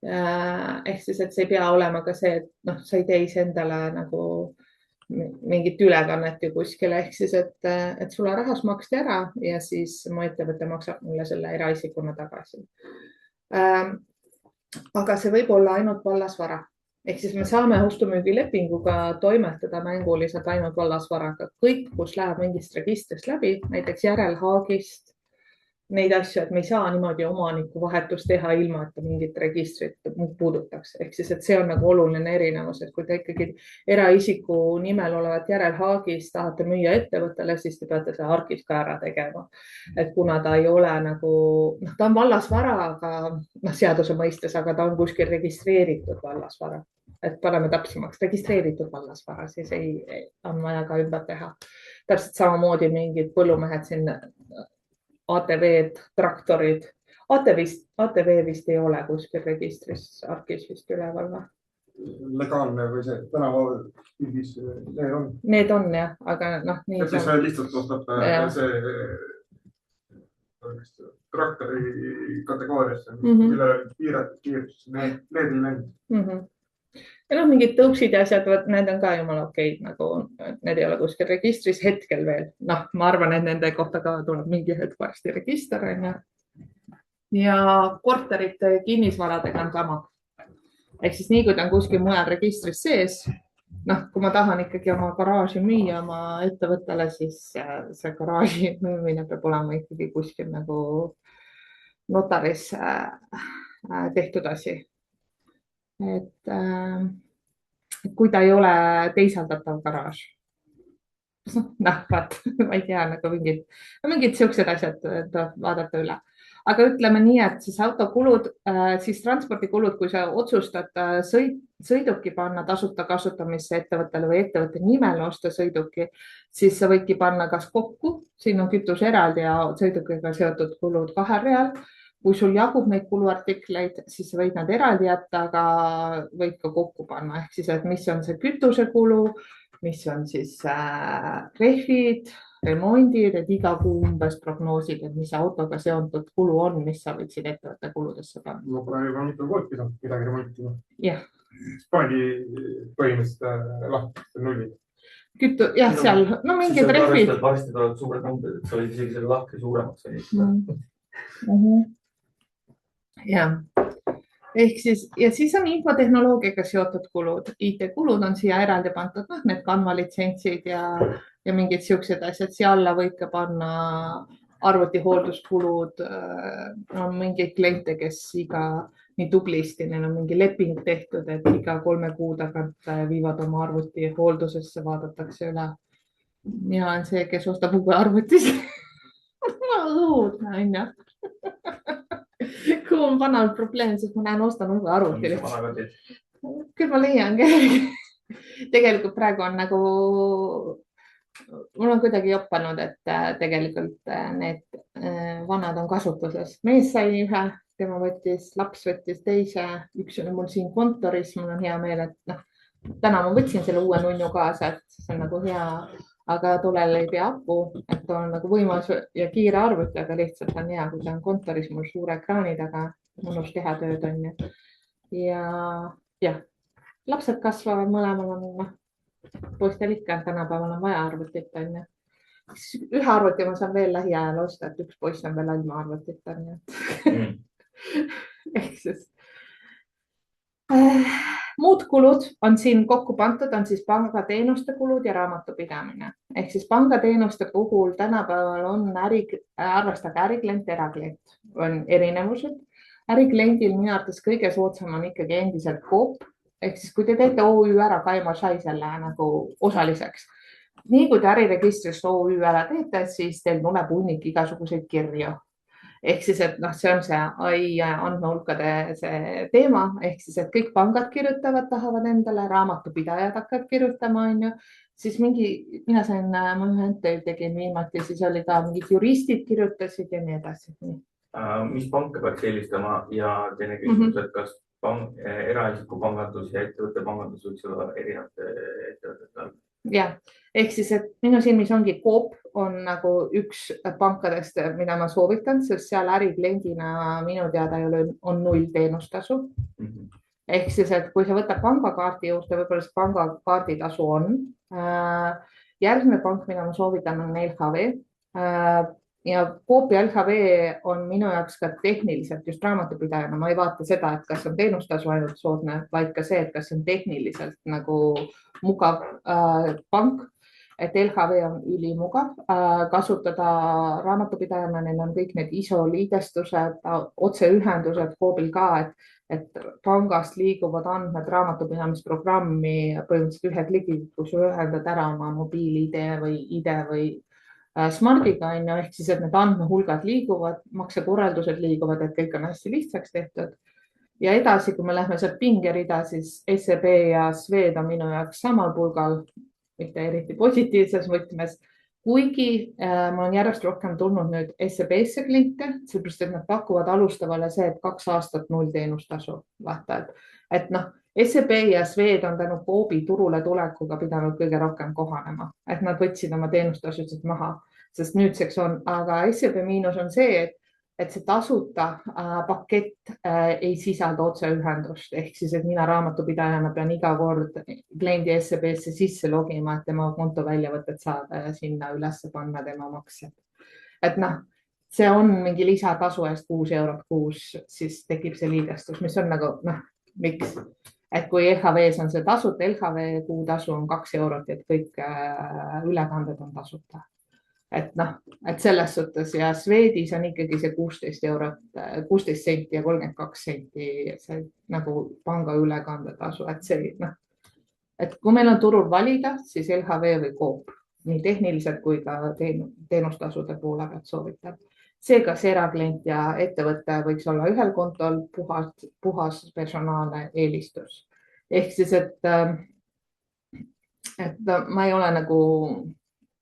Speaker 1: Ehk siis, et see ei pea olema ka see, et sa ei tee iseendale nagu mingit ülekannet ju kuskile. Ehk siis, et sularahas maksti ära ja siis mu ettevõte maksab mulle selle eraisikuna tagasi. Aga see võib olla ainult vallasvara. Ehk siis me saame ostu-müügilepinguga toimetada mänguliselt ainult vallasvaraga. Kõik, kus läheb mingist registrist läbi, näiteks järelhaagist, neid asju, et me ei saa niimoodi omaniku vahetust teha ilma, et mingit registrit puudutaks. Ehk siis, et see on nagu oluline erinevus, et kui te ikkagi eraisiku nimel olevat järelhaagis tahate müüa ettevõttele, siis te peate see hargis ka ära tegema. Et kuna ta ei ole nagu, ta on vallasvara, aga seaduse mõistes, aga ta on kuskil registreeritud vallasvara. Et paneme täpsemaks, registreeritud vallasvara, siis on vaja ka ümber teha. Täpselt samamoodi mingid põllumehed siin ATV-d, traktorid. ATV vist ei ole kuskil registris, arkis vist üleval.
Speaker 4: Legaalne või see tänavapildis, need on?
Speaker 1: Need on jah, aga nii.
Speaker 4: Et see lihtsalt ostab see traktori kategooriasse, mille piiratud kiirus, need ei läinud.
Speaker 1: Ja mingid tõuksid ja asjad, need on ka jumala okei, nagu need ei ole kuskil registris hetkel veel. Ma arvan, et nende kohta ka tuleb mingi hetk varsti register. Ja korterite kinnisvaradega on sama. Ehk siis nii, kui ta on kuskil mujal registris sees, kui ma tahan ikkagi oma garaaži müüa oma ettevõttele, siis see garaaži müümine peab olema ikkagi kuskil nagu notaris tehtud asi. Et kui ta ei ole teisaldatav garaaž. Vaat, ma ei tea, nagu mingid siuksed asjad tuleb vaadata üle. Aga ütleme nii, et siis autokulud, siis transpordikulud, kui sa otsustad sõiduki panna tasuta kasutamisse ettevõttele või ettevõtte nimel osta sõiduki, siis sa võidki panna kas kokku, siin on kütus eraldi ja sõidukiga seotud kulud 2 real. Kui sul jagub neid kuluartikleid, siis võid nad eraldi jätta, aga võid ka kokku panna. Ehk siis, et mis on see kütuse kulu, mis on siis rehvid, remondid, et iga kuu umbes prognoosid, et mis autoga seontud kulu on, mis sa võid siin ettevõtte kuludesse panna.
Speaker 4: Ma pole juba mitu kord pidanud midagi remontima.
Speaker 1: Jah.
Speaker 4: Pangi põhimõtteliselt lahti nullid.
Speaker 1: Jah, seal, mingid rehvid.
Speaker 3: Varsti tulevad suured numbrid, et sa võid isegi selle lahti suuremaks.
Speaker 1: Ja. Ehk siis, ja siis on infotehnoloogiaga seotud kulud. IT-kulud on siia eraldi pandud, need Canva litsentsid ja mingid siuksed asjad. Siia võib ka panna arvutihoolduskulud. On mingeid kliente, kes nii tublisti, neil on mingi leping tehtud, et iga 3 kuu tagant viivad oma arvuti hooldusesse, vaadatakse üle. Mina on see, kes ostab uue arvutis. Õudne on jah. Kui on vanal probleem, siis ma näen, ostan uue arvuti. Küll ma leian. Tegelikult praegu on nagu, mul on kuidagi joppanud, et tegelikult need vanad on kasutuses. Mees sai ühe, tema võttis, laps võttis teise, üks on mul siin kontoris, mul on hea meel, et täna ma võtsin selle uue nunnu kaasa, et see on nagu hea. Aga tollel ei pea apu, et on nagu võimas ja kiire arvuti, aga lihtsalt on hea, kui ta on kontoris mul suure ekraani taga, mõnus teha tööd on. ja lapsed kasvavad, mõlemal on, poistel ikka tänapäeval on vaja arvutit, on ju. Ühe arvuti ma saan veel lähiajal osta, et üks poiss on veel ilma arvutit, on ju. Ehk siis muud kulud on siin kokku pandud, on siis pangateenuste kulud ja raamatupidamine. Ehk siis pangateenuste puhul tänapäeval on arvestage äriklient, eraklient, on erinevused. Ärikliendil minu arvates kõige soodsam on ikkagi endiselt Coop. Ehk siis kui te teete OÜ ära, Kaimar sai selle nagu osaliseks. Nii kui te äriregistrist OÜ ära teete, siis teil tuleb hunnik igasuguseid kirju. Ehk siis, et see on see AI andmehulkade see teema, ehk siis, et kõik pangad kirjutavad, tahavad endale, raamatupidajad hakkavad kirjutama, on ju. Siis mina sain, ma ühe NTÜ tegin viimati, siis oli ka mingid juristid kirjutasid ja nii edasi.
Speaker 3: Mis panka peaks eelistama ja teine küsimus, et kas eraisiku pangandus ja ettevõtte pangandus võiks olla erinevate ettevõtete?
Speaker 1: Ja, ehk siis, et minu silmis ongi Coop on nagu üks pankadest, mida ma soovitan, sest seal ärikliendina minu teada on 0 teenustasu. Ehk siis, et kui sa võtad pangakaardi juurde, võib-olla see pangakaarditasu on. Järgmine pank, mida ma soovitan, on LHV. Ja Coop ja LHV on minu jaoks ka tehniliselt just raamatupidajana. Ma ei vaata seda, et kas on teenustasu ainult soodne, vaid ka see, et kas on tehniliselt nagu mugav pank. Et LHV on ülimugav kasutada raamatupidajana. Neil on kõik need ISO liidestused, otseühendused Coobil ka, et pangast liiguvad andmed raamatupidamisprogrammi põhimõtteliselt ühe kliki, kus ühendad ära oma mobiil-ID või ID või Smartiga, ehk siis, et need andmehulgad liiguvad, maksekorraldused liiguvad, et kõik on hästi lihtsaks tehtud. Ja edasi, kui me lähme sealt pingerida, siis SEB ja Swed on minu jaoks samal pulgal, mitte eriti positiivses võtmes. Kuigi ma on järjest rohkem tulnud nüüd SEB-sse kliente, sellepärast, et nad pakuvad alustavale see, et 2 aastat 0 teenustasu. Et SEB ja Swed on tänu Coobi turule tulekuga pidanud kõige rohkem kohanema, et nad võtsid oma teenustasusid maha, sest nüüdseks on, aga SEB miinus on see, et see tasuta pakett ei sisalda otseühendust, ehk siis, et mina raamatupidajana pean iga kord kliendi SEB-sse sisse logima, et tema konto väljavõtet saada ja sinna üles panna tema maksed. Et see on mingi lisatasu eest 6 eurot kuus, siis tekib see liidestus, mis on nagu, miks? Et kui LHV-s on see tasuta, LHV kuutasu on 2 eurot, et kõik ülekanded on tasuta. Et selles suhtes ja Swedis on ikkagi see 16 eurot, 16 senti ja 32 senti see nagu panga ülekandetasu, et see, et kui meil on turul valida, siis LHV või Coop, nii tehniliselt kui ka teenustasude poole pealt soovitab. See, kas eraklient ja ettevõte võiks olla ühel kontol puhas personaalne eelistus. Ehk siis, et ma ei ole nagu,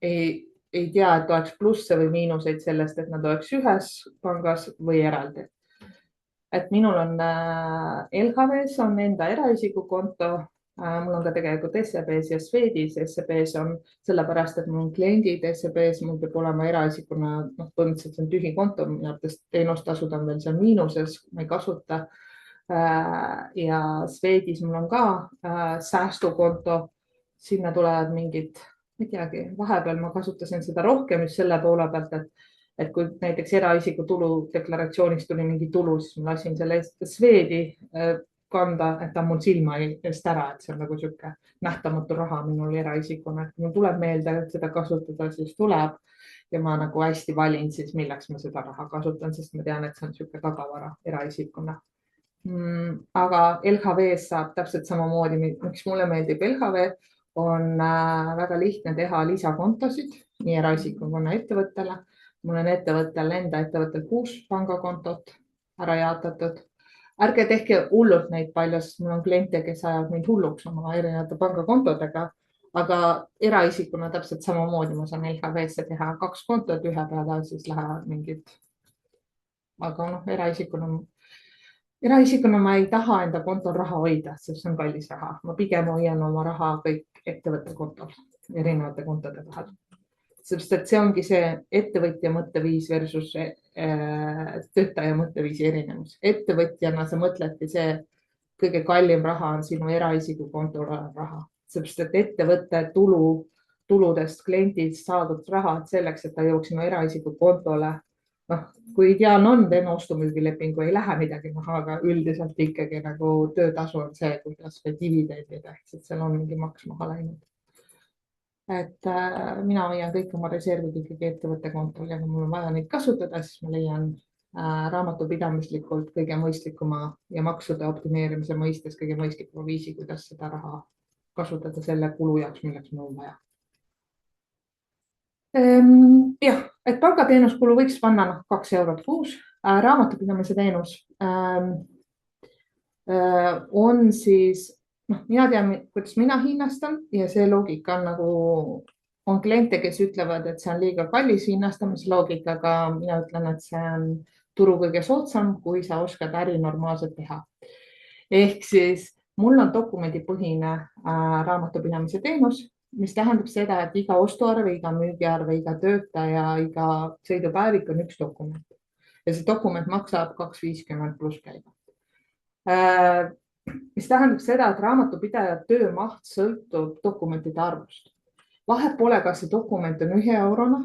Speaker 1: ei tea, et oleks plusse või miinuseid sellest, et nad oleks ühes pangas või eraldi. Et minul on LHV-s on enda eraisiku konto. Mul on ka tegelikult SEB-s ja Swedis. SEB-s on sellepärast, et mul on kliendid SEB-s, mul peab olema eraisikuna, põhimõtteliselt see on tühi konto, minu arvates teenustasud on veel seal miinuses, ma ei kasuta. Ja Swedis mul on ka säästukonto, sinna tulevad mingid, ei teagi, vahepeal ma kasutasin seda rohkem just selle poole pealt, et kui näiteks eraisiku tuludeklaratsioonist tuli mingi tulu, siis ma lasin selle Swedi kanda, et ta mul silma eest ära, et see on nagu sihuke nähtamatu raha minul eraisikuna, et mul tuleb meelde, et seda kasutada, siis tuleb ja ma nagu hästi valin siis, milleks ma seda raha kasutan, sest ma tean, et see on sihuke tagavara eraisikuna. Aga LHV-s saab täpselt samamoodi, miks mulle meeldib LHV, on väga lihtne teha lisakontosid nii eraisikuna ettevõttele. Mul on enda ettevõttel 6 pangakontot ära jaotatud. Ärge tehke hullult neid palju, sest mul on kliente, kes ajavad mind hulluks oma erinevate pangakontodega, aga eraisikuna täpselt samamoodi ma saan LHV-sse teha 2 kontot, ühe peale siis lähevad mingid, aga eraisikuna ma ei taha enda kontol raha hoida, sest see on kallis raha. Ma pigem hoian oma raha kõik ettevõtte kontol, erinevate kontode vahel. Sest et see ongi see ettevõtja mõtteviis versus töötaja mõtteviisi erinevus. Ettevõtjana sa mõtledki see,
Speaker 5: kõige kallim raha on sinu eraisiku kontol olev raha, sellepärast et ettevõtte tuludest kliendist saadud raha selleks, et ta jõuaks sinu eraisiku kontole. Noh, kui ideaalne on, teeme ostumüügilepingu, ei lähe midagi maha, aga üldiselt ikkagi nagu töötasu on see, kuidas või dividendid, ehk seal on mingi maks maha läinud. Et mina hoian kõik oma reservid ikkagi ettevõtte kontol ja kui mul on vaja neid kasutada, siis ma leian raamatupidamislikult kõige mõistlikuma ja maksude optimeerimise mõistes kõige mõistlikuma viisi, kuidas seda raha kasutada selle kulu jaoks, milleks mul on vaja. Jah, et palgateenuskulu võiks panna 2 eurot kuus. Raamatupidamise teenus on siis, mina tean, kuidas mina hinnastan ja see loogika on nagu, on kliente, kes ütlevad, et see on liiga kallis hinnastamisloogikaga. Mina ütlen, et see on turu kõige soodsam, kui sa oskad äri normaalselt teha. Ehk siis mul on dokumendipõhine raamatupidamise teenus, mis tähendab seda, et iga ostuarve, iga müügiarve, iga töötaja, iga sõidupäevik on üks dokument. Ja see dokument maksab 2,50 pluss käibe. Mis tähendab seda, et raamatupidaja töömaht sõltub dokumentide arvust. Vahet pole, kas see dokument on 1 eurona,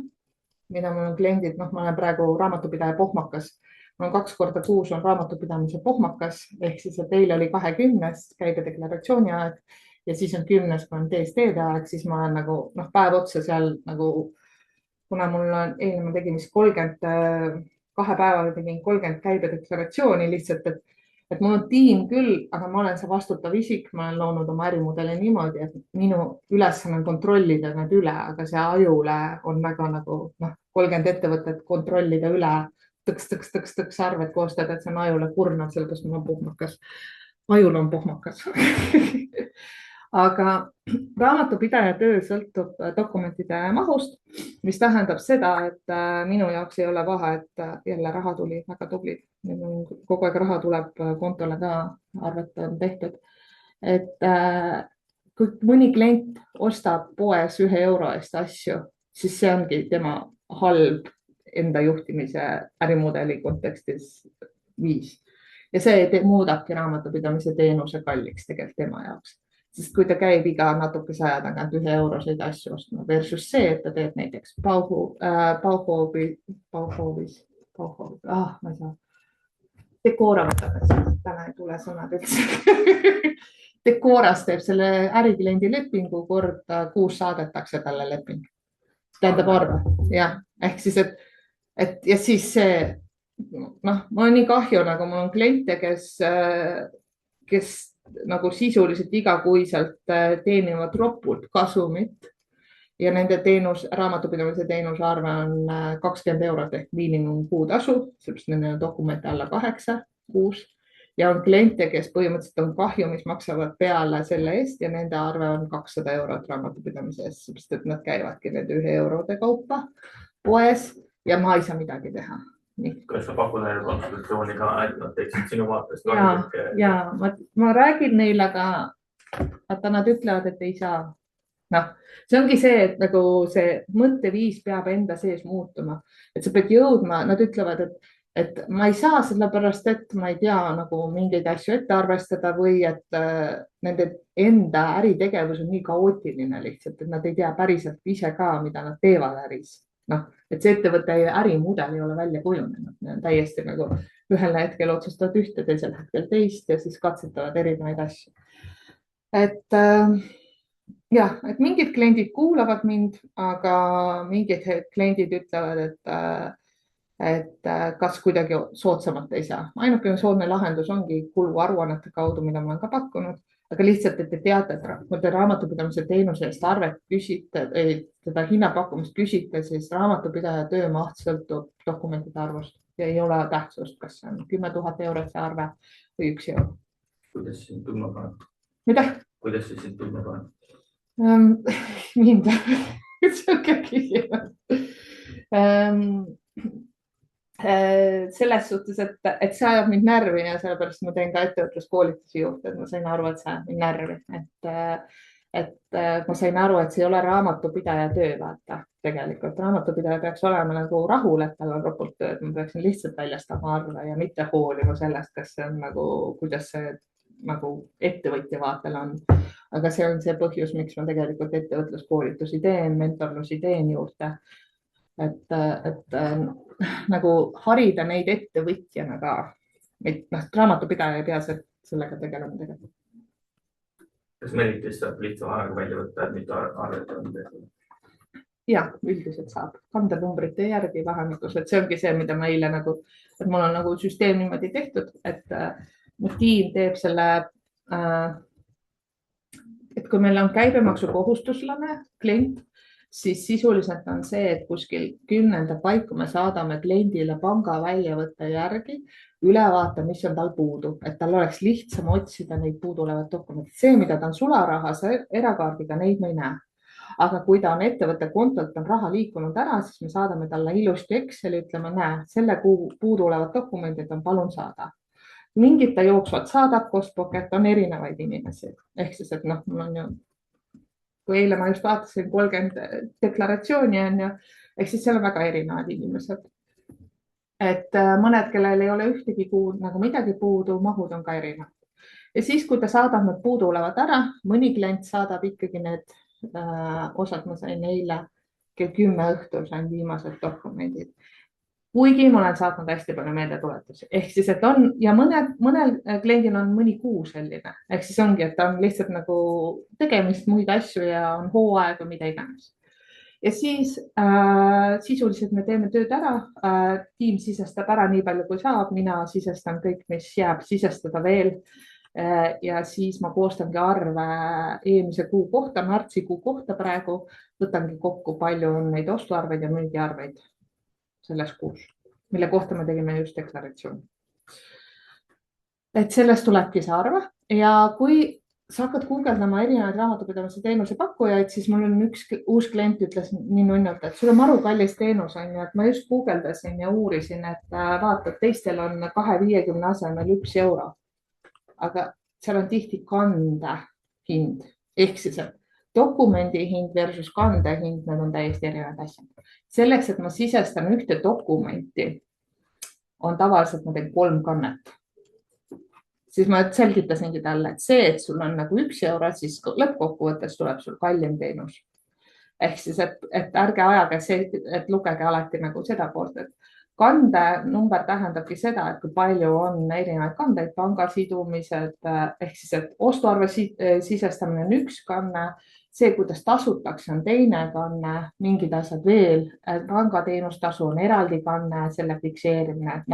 Speaker 5: mida mul on kliendid, ma olen praegu raamatupidaja pohmakas. Mul on 2 korda kuus on raamatupidamise pohmakas, ehk siis, et eile oli 20 käibedeklaratsiooni aeg ja siis on 10, kui on DST-de aeg, siis ma olen nagu päev otsa seal nagu, kuna mul on eile ma tegin 2 päeval tegin 30 käibedeklaratsiooni lihtsalt, et mul on tiim küll, aga ma olen see vastutav isik, ma olen loonud oma ärimudeli niimoodi, et minu ülesanne on kontrollida need üle, aga see ajule on väga nagu 30 ettevõtet kontrollida üle, tõks arved koostada, et see on ajule kurnav, sellepärast mul on pohmakas. Ajul on pohmakas. Aga raamatupidaja töö sõltub dokumentide mahust, mis tähendab seda, et minu jaoks ei ole vahe, et jälle raha tuli väga tublid. Kogu aeg raha tuleb kontole ka, arvet on tehtud. Et kui mõni klient ostab poes 1 euro eest asju, siis see ongi tema halb enda juhtimise ärimudeli kontekstis viis. Ja see muudabki raamatupidamise teenuse kalliks tegelikult tema jaoks. Sest kui ta käib iga natukese aja tagant 1 euroseid asju ostma versus see, et ta teeb näiteks Bauhofis, ma ei saa, Decora võtame, täna ei tule sõnad üldse. Decoras teeb selle ärikliendi lepingu korda, kuus saadetakse talle leping. Tähendab arve, jah. Ehk siis, et ja siis see, mul on nii kahju, nagu mul on kliente, kes nagu sisuliselt igakuiselt teenivad ropult kasumit ja nende raamatupidamise teenuse arve on 20 eurot ehk miinimum kuutasu, sellepärast nende dokumente alla 8 kuus ja on kliente, kes põhimõtteliselt on kahju, mis maksavad peale selle eest ja nende arve on 200 eurot raamatupidamise eest, sellepärast et nad käivadki need 1 eurode kaupa poes ja ma ei saa midagi teha.
Speaker 3: Kas sa pakud neile konsultatsiooni ka, et nad teeksid sinu vaatest?
Speaker 5: Ja ma räägin neile, aga nad ütlevad, et ei saa. See ongi see, et nagu see mõtteviis peab enda sees muutuma, et sa pead jõudma, nad ütlevad, et ma ei saa sellepärast, et ma ei tea nagu mingeid asju ette arvestada või et nende enda äritegevus on nii kaootiline lihtsalt, et nad ei tea päriselt ise ka, mida nad teevad äris. Et see ettevõtte ärimudel ei ole välja kujunenud. Täiesti nagu ühel hetkel otsustavad ühte, teisel hetkel teist ja siis katsetavad erinevaid asju. Et jah, et mingid kliendid kuulavad mind, aga mingid kliendid ütlevad, et kas kuidagi soodsamalt ei saa. Ainukene soodne lahendus ongi kuluaruannete kaudu, mida ma olen ka pakkunud. Aga lihtsalt, et te teate, et kui te raamatupidamise teenuse eest arvet küsite, seda hinnapakkumist küsite, siis raamatupidaja töömaht sõltub dokumentide arvust ja ei ole tähtsust, kas see on 10 000 eurot see arve või 1 euro.
Speaker 3: Kuidas sind tundma paneb?
Speaker 5: Mida?
Speaker 3: Kuidas sind tundma paneb?
Speaker 5: Mind. See on ka küsimus. Selles suhtes, et see ajab mind närvi ja sellepärast ma teen ka ettevõtluskoolitusi juurde, et ma sain aru, et see ajab mind närvi. Et ma sain aru, et see ei ole raamatupidaja töö, vaata. Tegelikult raamatupidaja peaks olema nagu rahul, et tal on ropult tööd. Ma peaksin lihtsalt väljastama arve ja mitte hoolima sellest, kas see on nagu, kuidas see nagu ettevõtja vaatel on. Aga see on see põhjus, miks ma tegelikult ettevõtluskoolitusi teen, mentorlusi teen juurde. Et nagu harida neid ettevõtjana ka. Raamatupidaja ei pea sellega tegelema tegelikult.
Speaker 3: Kas Meritis saab lihtsam aega välja võtta, et mitte arvete on tehtud?
Speaker 5: Ja, üldiselt saab kandelnumbrite järgi vahemikus, et see ongi see, mida ma eile nagu, et mul on nagu süsteem niimoodi tehtud, et mu tiim teeb selle, et kui meil on käibemaksu kohustuslane klient, siis sisuliselt on see, et kuskil 10. paiku me saadame kliendile panga väljavõtte järgi ülevaate, mis on tal puudu, et tal oleks lihtsam otsida neid puudulevad dokumendid. See, mida ta on sularahas erakaardiga, neid me ei näe. Aga kui ta on ettevõtte kontolt on raha liikunud ära, siis me saadame talle ilusti Exceli, ütleme, näe, selle kuu puudulevad dokumendid on palun saada. Mingid ta jooksvalt saadab, Costpocket on erinevaid inimesi. Ehk siis, et mul on ju, kui eile ma just vaatasin 30 deklaratsiooni on ju, ehk siis seal on väga erinevad inimesed. Et mõned, kellel ei ole ühtegi kuud nagu midagi puudu, mahud on ka erinevad. Ja siis, kui ta saadab need puudulevad ära, mõni klient saadab ikkagi need osad ma sain eile kell 10 õhtul sain viimased dokumendid. Kuigi ma olen saatnud hästi palju meeldetuletusi. Ehk siis, et on ja mõnel kliendil on mõni kuu selline. Ehk siis ongi, et on lihtsalt nagu tegemist muid asju ja on hooaeg või mida iganes. Ja siis sisuliselt me teeme tööd ära. Tiim sisestab ära nii palju, kui saab. Mina sisestan kõik, mis jääb sisestada veel. Ja siis ma koostangi arve eelmise kuu kohta, märtsikuu kohta praegu, võtangi kokku, palju on neid ostuarveid ja müügiarveid selles kuus, mille kohta me tegime just deklaratsiooni. Et sellest tulebki see arve ja kui sa hakkad guugeldama erinevaid raamatupidamise teenuse pakkujaid, siis mul on üks uus klient ütles nii nunnult, et sul on maru kallis teenus on ju, et ma just guugeldasin ja uurisin, et vaata, teistel on 2,50 asemel 1 euro. Aga seal on tihti kande hind, ehk siis dokumendi hind versus kande hind, need on täiesti erinevad asjad. Selleks, et ma sisestan ühte dokumenti, on tavaliselt ma teen 3 kannet. Siis ma selgitasingi talle, et see, et sul on nagu 1 euro, siis lõppkokkuvõttes tuleb sul kallim teenus. Ehk siis, et ärge ajage see, et lugege alati nagu seda poolt, et kande number tähendabki seda, et kui palju on erinevaid kandeid, panga sidumised, ehk siis, et ostuarve sisestamine on 1 kanne, see, kuidas tasutakse, on teine kanne, mingid asjad veel, pangateenustasu on eraldi kanne, selle fikseerimine, et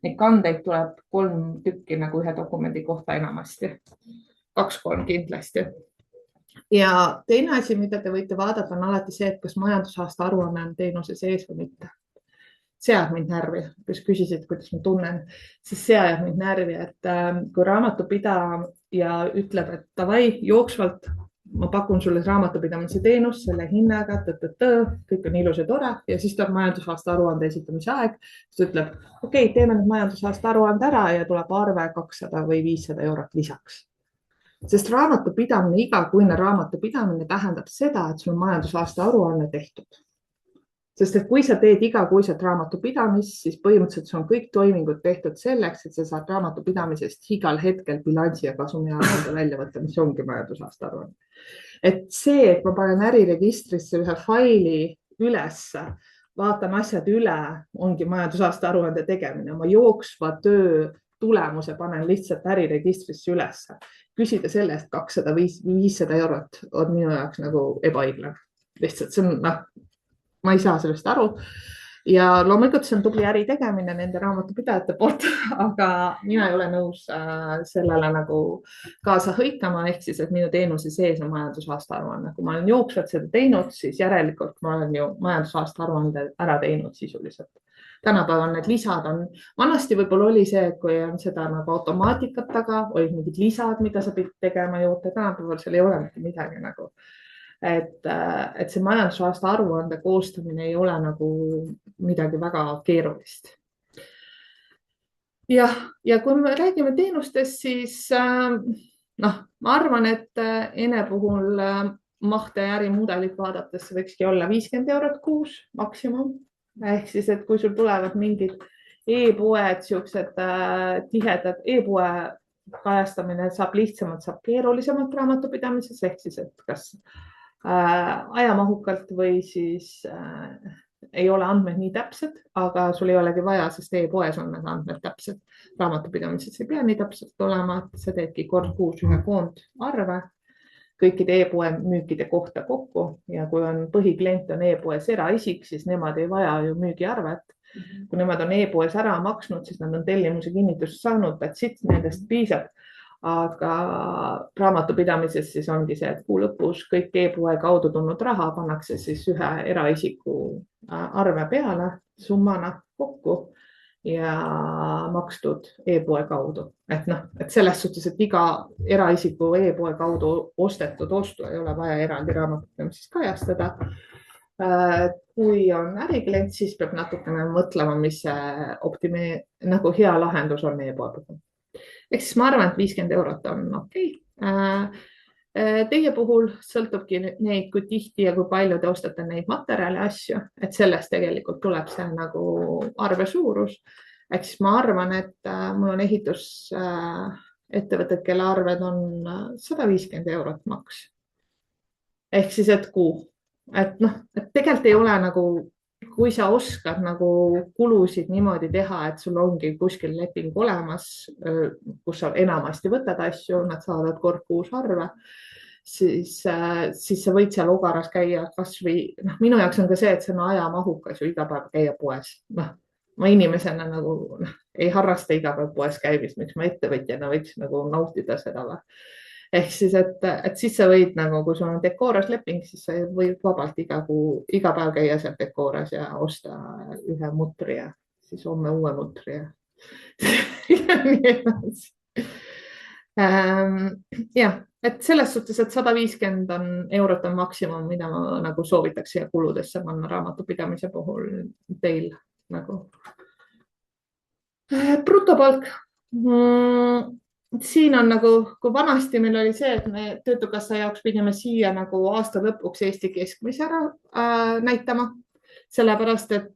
Speaker 5: neid kandeid tuleb 3 tükki nagu ühe dokumendi kohta enamasti, 2-3 kindlasti. Ja teine asi, mida te võite vaadata, on alati see, et kas majandusaasta aruanne on teenuse sees või mitte. See ajab mind närvi, kes küsisid, kuidas ma tunnen, siis see ajab mind närvi, et kui raamatupidaja ütleb, et davai, jooksvalt, ma pakun sulle raamatupidamise teenus selle hinnaga, kõik on ilus ja tore ja siis tuleb majandusaasta aruande esitamise aeg, siis ütleb, okei, teeme nüüd majandusaasta aruande ära ja tuleb arve 200 või 500 eurot lisaks. Sest raamatupidamine, igakuine raamatupidamine tähendab seda, et sul on majandusaasta aruanne tehtud. Sest et kui sa teed igakuiselt raamatupidamist, siis põhimõtteliselt sul on kõik toimingud tehtud selleks, et sa saad raamatupidamisest igal hetkel bilansi ja kasumi aruande välja võtta, mis ongi majandusaasta aruanne. Et see, et ma panen äriregistrisse ühe faili ülesse, vaatan asjad üle, ongi majandusaasta aruande tegemine. Ma jooksva töö tulemuse panen lihtsalt äriregistrisse ülesse. Küsida selle eest 200-500 eurot on minu jaoks nagu ebaõiglane. Lihtsalt see on, ma ei saa sellest aru ja loomulikult see on tubli äri tegemine nende raamatupidajate poolt, aga mina ei ole nõus sellele nagu kaasa hõikama, ehk siis, et minu teenuse sees on majandusaasta aruanne. Kui ma olen jooksvalt seda teinud, siis järelikult ma olen ju majandusaasta aruande ära teinud sisuliselt. Tänapäeval need lisad on, vanasti võib-olla oli see, et kui on seda nagu automaatikat taga, olid mingid lisad, mida sa pidid tegema juurde, tänapäeval seal ei ole midagi nagu. Et see majandusaasta aruande koostamine ei ole nagu midagi väga keerulist. Ja kui me räägime teenustest, siis ma arvan, et ene puhul mahte ärimudelit vaadates võikski olla 50 eurot kuus maksimum. Ehk siis, et kui sul tulevad mingid e-poed, siuksed tihedad e-poe kajastamine saab lihtsamalt, saab keerulisemalt raamatupidamises, ehk siis, et kas ajamahukalt või siis ei ole andmed nii täpsed, aga sul ei olegi vaja, sest e-poes on need andmed täpsed. Raamatupidamises ei pea nii täpselt olema, et sa teedki kord kuus ühe koondarve kõikide e-poe müükide kohta kokku ja kui on põhiklient on e-poes eraisik, siis nemad ei vaja ju müügiarvet. Kui nemad on e-poes ära maksnud, siis nad on tellimuse kinnitust saanud, et nendest piisab. Aga raamatupidamises siis ongi see, et kuu lõpus kõik e-poe kaudu tulnud raha pannakse siis ühe eraisiku arve peale summana kokku ja makstud e-poe kaudu. Et selles suhtes, et iga eraisiku e-poe kaudu ostetud ostu ei ole vaja eraldi raamatupidamises kajastada. Kui on äriklient, siis peab natukene mõtlema, mis see nagu hea lahendus on e-poe puhul. Ehk siis ma arvan, et 50 eurot on okei. Teie puhul sõltubki neid, kui tihti ja kui palju te ostate neid materjali asju, et sellest tegelikult tuleb see nagu arve suurus. Ehk siis ma arvan, et mul on ehitusettevõtted, kelle arved on 150 eurot maks. Ehk siis, et kuu. Et tegelikult ei ole nagu, kui sa oskad nagu kulusid niimoodi teha, et sul ongi kuskil leping olemas, kus sa enamasti võtad asju, nad saavad kord kuus arve, siis sa võid seal ogaras käia kas või, minu jaoks on ka see, et see on ajamahukas ju iga päev käia poes. Ma inimesena nagu ei harrasta iga päev poes käimist, miks ma ettevõtjana võiks nagu nautida seda või. Ehk siis, et siis sa võid nagu, kui sul on Decoras leping, siis sa võid vabalt iga päev käia seal Decoras ja osta ühe mutri ja siis homme uue mutri ja nii edasi. Jah, et selles suhtes, et 150 eurot on maksimum, mida ma nagu soovitaks siia kuludesse panna raamatupidamise puhul teil nagu. Brutopalk. Siin on nagu, kui vanasti meil oli see, et me Töötukassa jaoks pidime siia nagu aasta lõpuks Eesti keskmise ära näitama, sellepärast, et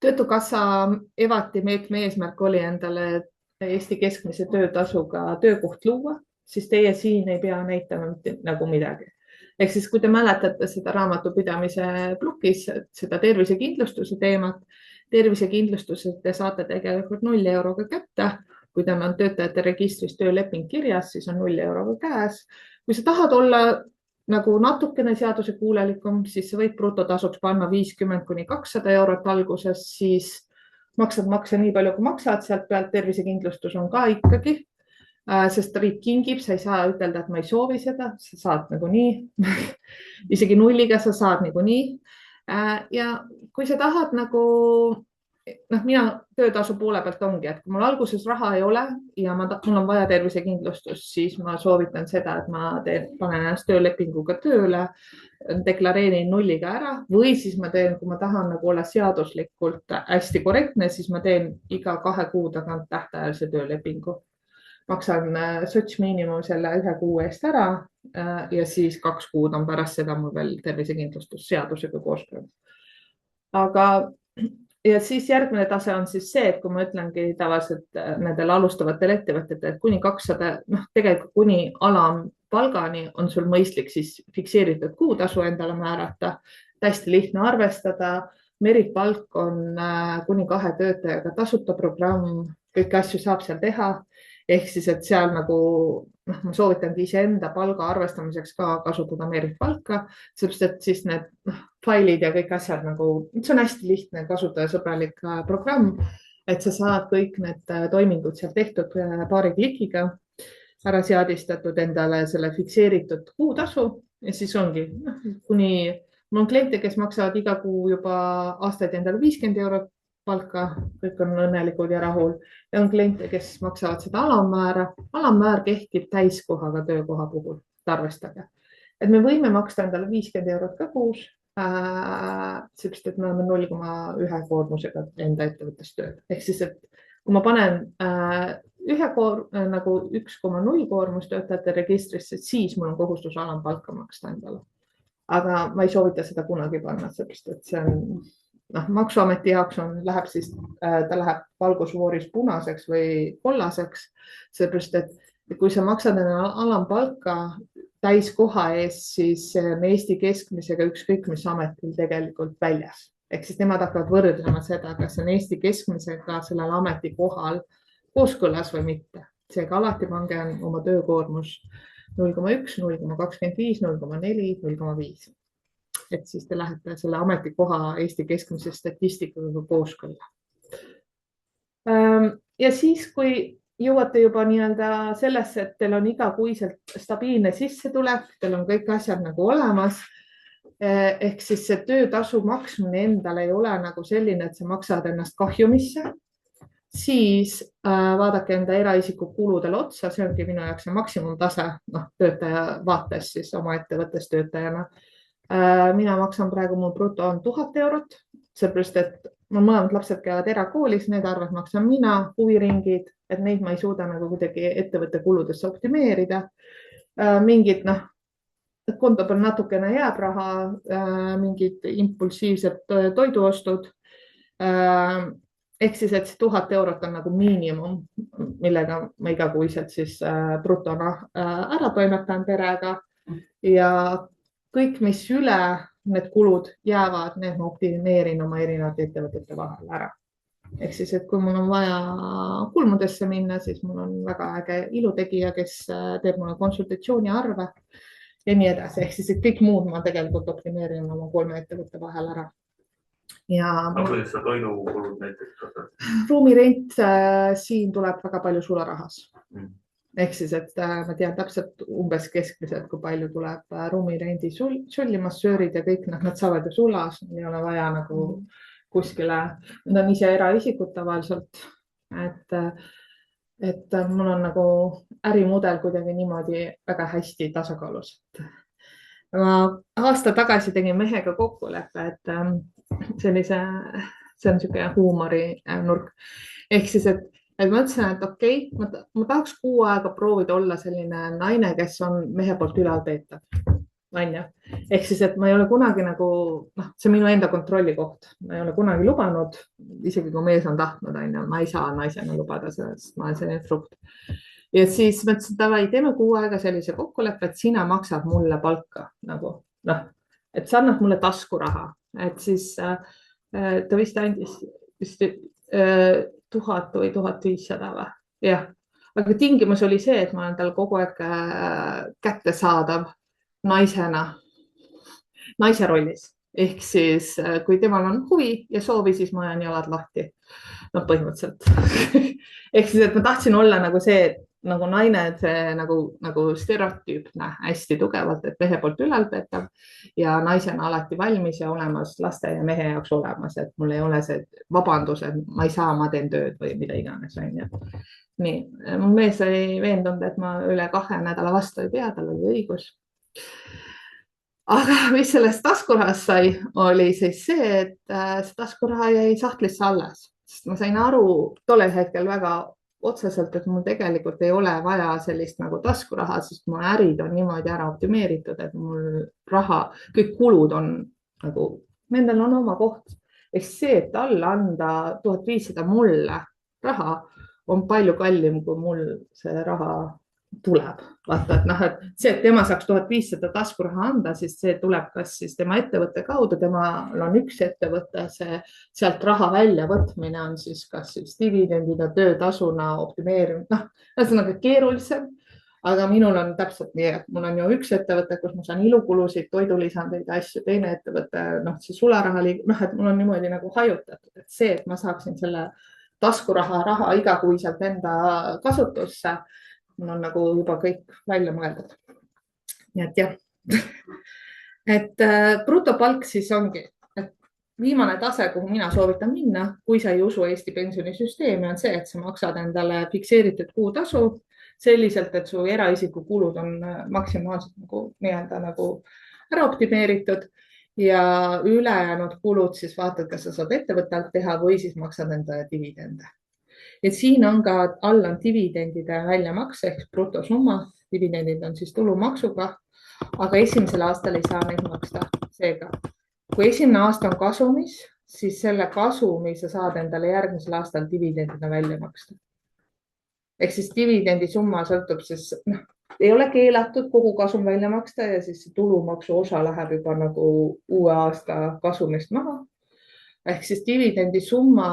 Speaker 5: Töötukassa evati meetme eesmärk oli endale Eesti keskmise töötasuga töökoht luua, siis teie siin ei pea näitama nagu midagi. Ehk siis, kui te mäletate seda raamatupidamise plukis, seda tervisekindlustuse teemat, tervisekindlustuse te saate tegelikult 0 euroga kätte. Kui teil on töötajate registris tööleping kirjas, siis on 0 euroga käes. Kui sa tahad olla nagu natukene seaduse kuulelikum, siis sa võid brutotasuks panna 50 kuni 200 eurot alguses, siis maksad makse nii palju, kui maksad, sealt pealt tervisekindlustus on ka ikkagi, sest riik kingib, sa ei saa ütelda, et ma ei soovi seda, sa saad nagu nii, isegi nulliga sa saad nagu nii. Ja kui sa tahad nagu, mina töötasu poole pealt ongi, et kui mul alguses raha ei ole ja mul on vaja tervisekindlustust, siis ma soovitan seda, et ma panen ennast töölepinguga tööle, deklareerin nulliga ära või siis ma teen, kui ma tahan nagu olla seaduslikult hästi korrektne, siis ma teen iga 2 kuu tagant tähtajalise töölepingu. Maksan sotsmiinimum selle 1 kuu eest ära ja siis 2 kuud on pärast seda mul veel tervisekindlustus seadusega kooskõlas. Aga ja siis järgmine tase on siis see, et kui ma ütlengi tavaliselt nendel alustavatel ettevõtetel, et kuni 200, tegelikult kuni alampalgani on sul mõistlik siis fikseeritud kuutasu endale määrata, hästi lihtne arvestada, meripalk on kuni 2 töötajaga tasuta programm, kõiki asju saab seal teha, ehk siis, et seal nagu ma soovitangi iseenda palga arvestamiseks ka kasutada meripalka, sellepärast, et siis need failid ja kõik asjad nagu, see on hästi lihtne kasutajasõbralik programm, et sa saad kõik need toimingud seal tehtud paari klikiga, ära seadistatud endale selle fikseeritud kuutasu ja siis ongi kuni, mul on kliente, kes maksavad iga kuu juba aastaid endale 50 eurot palka, kõik on õnnelikud ja rahul ja on kliente, kes maksavad seda alammäära. Alammäär kehtib täiskohaga töökoha puhul, arvestage. Et me võime maksta endale 50 eurot ka kuus, sellepärast, et me oleme 0,1 koormusega enda ettevõttes tööd. Ehk siis, et kui ma panen nagu 1,0 koormus töötajate registrisse, siis mul on kohustus alampalka maksta endale. Aga ma ei soovita seda kunagi panna, sellepärast, et see on maksuameti jaoks läheb siis, ta läheb valgusfooris punaseks või kollaseks, seepärast, et kui sa maksad alampalka täiskoha eest, siis Eesti keskmisega ükskõik mis ametil tegelikult väljas. Ehk siis nemad hakkavad võrdlema seda, kas on Eesti keskmisega sellel ametikohal kooskõlas või mitte. Seega alati pange oma töökoormus 0,1, 0,25, 0,4, 0,5. Et siis te lähete selle ametikoha Eesti keskmise statistikaga kooskõlla. Ja siis, kui jõuate juba nii-öelda sellesse, et teil on igakuiselt stabiilne sissetulek, teil on kõik asjad nagu olemas, ehk siis see töötasu maksmine endale ei ole nagu selline, et sa maksad ennast kahjumisse, siis vaadake enda eraisiku kuludele otsa, see ongi minu jaoks see maksimumtase, töötaja vaates siis oma ettevõttes töötajana. Mina maksan praegu, mu bruto on 1000 eurot, seepärast, et mul mõlemad lapsed käivad erakoolis, need arved maksan mina, huviringid, et neid ma ei suuda nagu kuidagi ettevõtte kuludesse optimeerida. Mingid, konto peal natukene jääb raha, mingid impulsiivsed toiduostud. Ehk siis, et 1000 eurot on nagu miinimum, millega ma igakuiselt siis brutona ära toimetan perega ja kõik, mis üle need kulud jäävad, need ma optimeerin oma erinevate ettevõtete vahel ära. Ehk siis, et kui mul on vaja kulmudesse minna, siis mul on väga äge ilutegija, kes teeb mulle konsultatsiooni arve ja nii edasi. Ehk siis, et kõik muud ma tegelikult optimeerin oma 3 ettevõtte vahel ära.
Speaker 3: Kuidas sa toidukulud näiteks?
Speaker 5: Ruumirent siin tuleb väga palju sularahas. Ehk siis, et ma tean täpselt umbes keskmiselt, kui palju tuleb ruumirendi sullimassöörid ja kõik nad saavad ju sulas, ei ole vaja nagu kuskile, nad on ise eraisikud tavaliselt, et mul on nagu ärimudel kuidagi niimoodi väga hästi tasakaalus. Ma aasta tagasi tegin mehega kokkuleppe, et see on niisugune huumorinurk. Ehk siis, et ma ütlesin, et okei, ma tahaks 6 aega proovida olla selline naine, kes on mehe poolt ülalpeetav. Ehk siis, et ma ei ole kunagi nagu, see on minu enda kontrolli koht. Ma ei ole kunagi lubanud, isegi kui mees on tahtnud, ma ei saa naisena lubada seda, sest ma olen selline frukt. Ja siis ma ütlesin, et teeme 6 aega sellise kokkuleppe, et sina maksad mulle palka. Et sa annad mulle taskuraha. Et siis ta vist andis 1000 või 1500 või? Jah, aga tingimus oli see, et ma olen tal kogu aeg kättesaadav naisena, naise rollis. Ehk siis, kui temal on huvi ja soovi, siis ma ajan jalad lahti. Põhimõtteliselt. Ehk siis, et ma tahtsin olla nagu see, nagu naine, see nagu stereotüüpne hästi tugevalt, et mehe poolt ülalpeetav ja naisena alati valmis ja olemas laste ja mehe jaoks olemas, et mul ei ole see vabandus, et ma ei saa, ma teen tööd või mida iganes. Nii, mu mees oli veendunud, et ma üle 2 nädala vastu ei pea, tal oli õigus. Aga mis sellest taskurahast sai, oli siis see, et see taskuraha jäi sahtlisse alles. Sest ma sain aru tollel hetkel väga otseselt, et mul tegelikult ei ole vaja sellist nagu taskuraha, sest mu ärid on niimoodi ära optimeeritud, et mul raha, kõik kulud on nagu, nendel on oma koht. Ehk see, et alla anda 1500 mulle raha on palju kallim, kui mul see raha tuleb. Vaata, et see, et tema saaks 1500 taskuraha anda, siis see tuleb kas siis tema ettevõtte kaudu, temal on üks ettevõte, sealt raha välja võtmine on siis kas siis dividendina, töötasuna, optimeerimine, ühesõnaga keerulisem, aga minul on täpselt nii, et mul on ju üks ettevõte, kus ma saan ilukulusid, toidulisandeid asju, teine ettevõte, see sularaha liigub, et mul on niimoodi nagu hajutatud, et see, et ma saaksin selle taskuraha igakuiselt enda kasutusse, mul on nagu juba kõik välja mõeldud. Nii et jah, et brutopalk siis ongi, et viimane tase, kuhu mina soovitan minna, kui sa ei usu Eesti pensionisüsteemi, on see, et sa maksad endale fikseeritud kuutasu selliselt, et su eraisiku kulud on maksimaalselt nagu ära optimeeritud ja ülejäänud kulud siis vaatad, kas sa saad ettevõttelt teha või siis maksad endale dividende. Et siin on ka all on dividendide väljamakse ehk brutosumma. Dividendid on siis tulumaksuga, aga esimesel aastal ei saa neid maksta. Seega, kui esimene aasta on kasumis, siis selle kasumi sa saad endale järgmisel aastal dividendina välja maksta. Ehk siis dividendi summa sõltub siis, ei ole keelatud kogu kasum välja maksta ja siis tulumaksu osa läheb juba nagu uue aasta kasumist maha. Ehk siis dividendi summa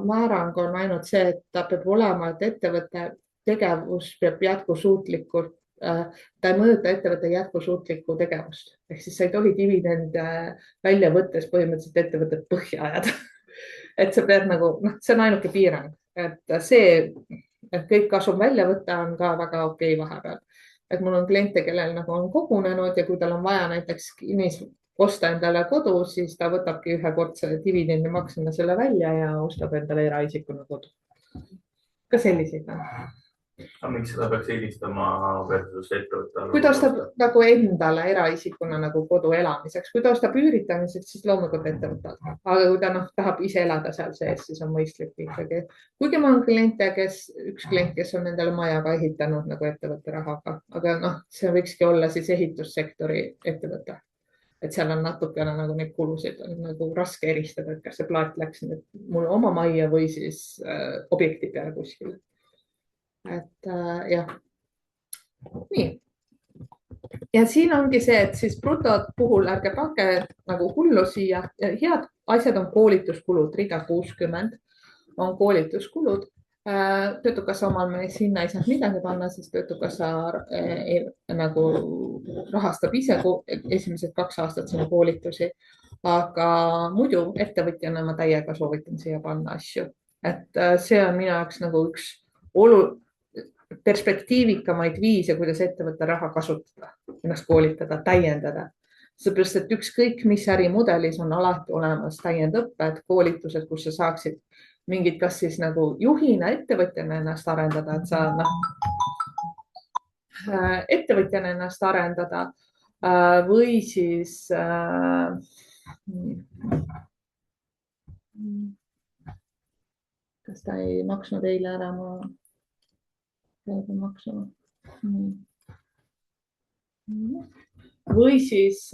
Speaker 5: määrang on ainult see, et ta peab olema, et ettevõtte tegevus peab jätkusuutlikult, ta ei mõjuta ettevõtte jätkusuutlikku tegevust. Ehk siis sa ei tohi dividende välja võttes põhimõtteliselt ettevõtet põhja ajada. Et sa pead nagu, see on ainuke piirang, et see, et kõik kasum välja võtta on ka väga okei vahepeal. Et mul on kliente, kellel nagu on kogunenud ja kui tal on vaja näiteks osta endale kodu, siis ta võtabki ühekordse dividendi maksena selle välja ja ostab endale eraisikuna kodu. Ka selliseid on.
Speaker 3: Aga miks seda peaks eelistama versus ettevõtta?
Speaker 5: Kui ta ostab nagu endale eraisikuna nagu kodu elamiseks, kui ta ostab üüritamiseks, siis loomulikult ettevõtta. Aga kui ta tahab ise elada seal sees, siis on mõistlik ikkagi. Kuigi ma on kliente, üks klient, kes on endale maja ka ehitanud nagu ettevõtte rahaga, aga see võikski olla siis ehitussektori ettevõte. Et seal on natukene nagu neid kulusid on nagu raske eristada, et kas see plaat läks mul oma majja või siis objekti peale kuskil. Et jah, nii. Ja siin ongi see, et siis brutod puhul ärge pange nagu hullu siia. Head asjad on koolituskulud, rida 60 on koolituskulud. Töötukassa omal me sinna ei saanud midagi panna, sest töötukassa nagu rahastab ise esimesed 2 aastat sinna koolitusi. Aga muidu ettevõtjana ma täiega soovitan siia panna asju. Et see on minu jaoks nagu üks perspektiivikamaid viise, kuidas ettevõtte raha kasutada, ennast koolitada, täiendada. Seepärast, et ükskõik, mis ärimudelis on alati olemas täiendõpped, koolitused, kus sa saaksid mingid, kas siis nagu juhina ettevõtjana ennast arendada, et sa ettevõtjana ennast arendada või siis kas ta ei maksnud eile ära ma maksu. Või siis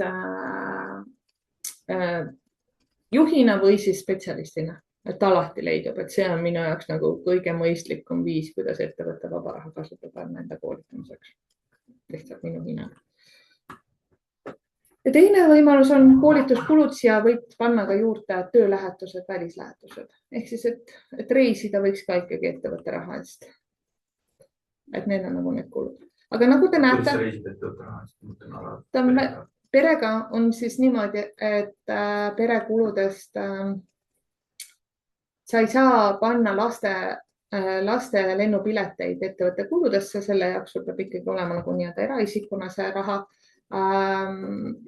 Speaker 5: juhina või siis spetsialistina, et alati leidub, et see on minu jaoks nagu kõige mõistlikum viis, kuidas ettevõtte vaba raha kasutada enda koolitamiseks. Lihtsalt minu hinnang. Ja teine võimalus on koolituskulud siia võib panna ka juurde töölähetused, välislähetused. Ehk siis, et reisida võiks ka ikkagi ettevõtte raha eest. Et need on nagu need kulud. Aga nagu te näete, perega on siis niimoodi, et perekuludest sa ei saa panna laste lennupileteid ettevõtte kuludesse, selle jaoks sul peab ikkagi olema nagu nii-öelda eraisikuna see raha.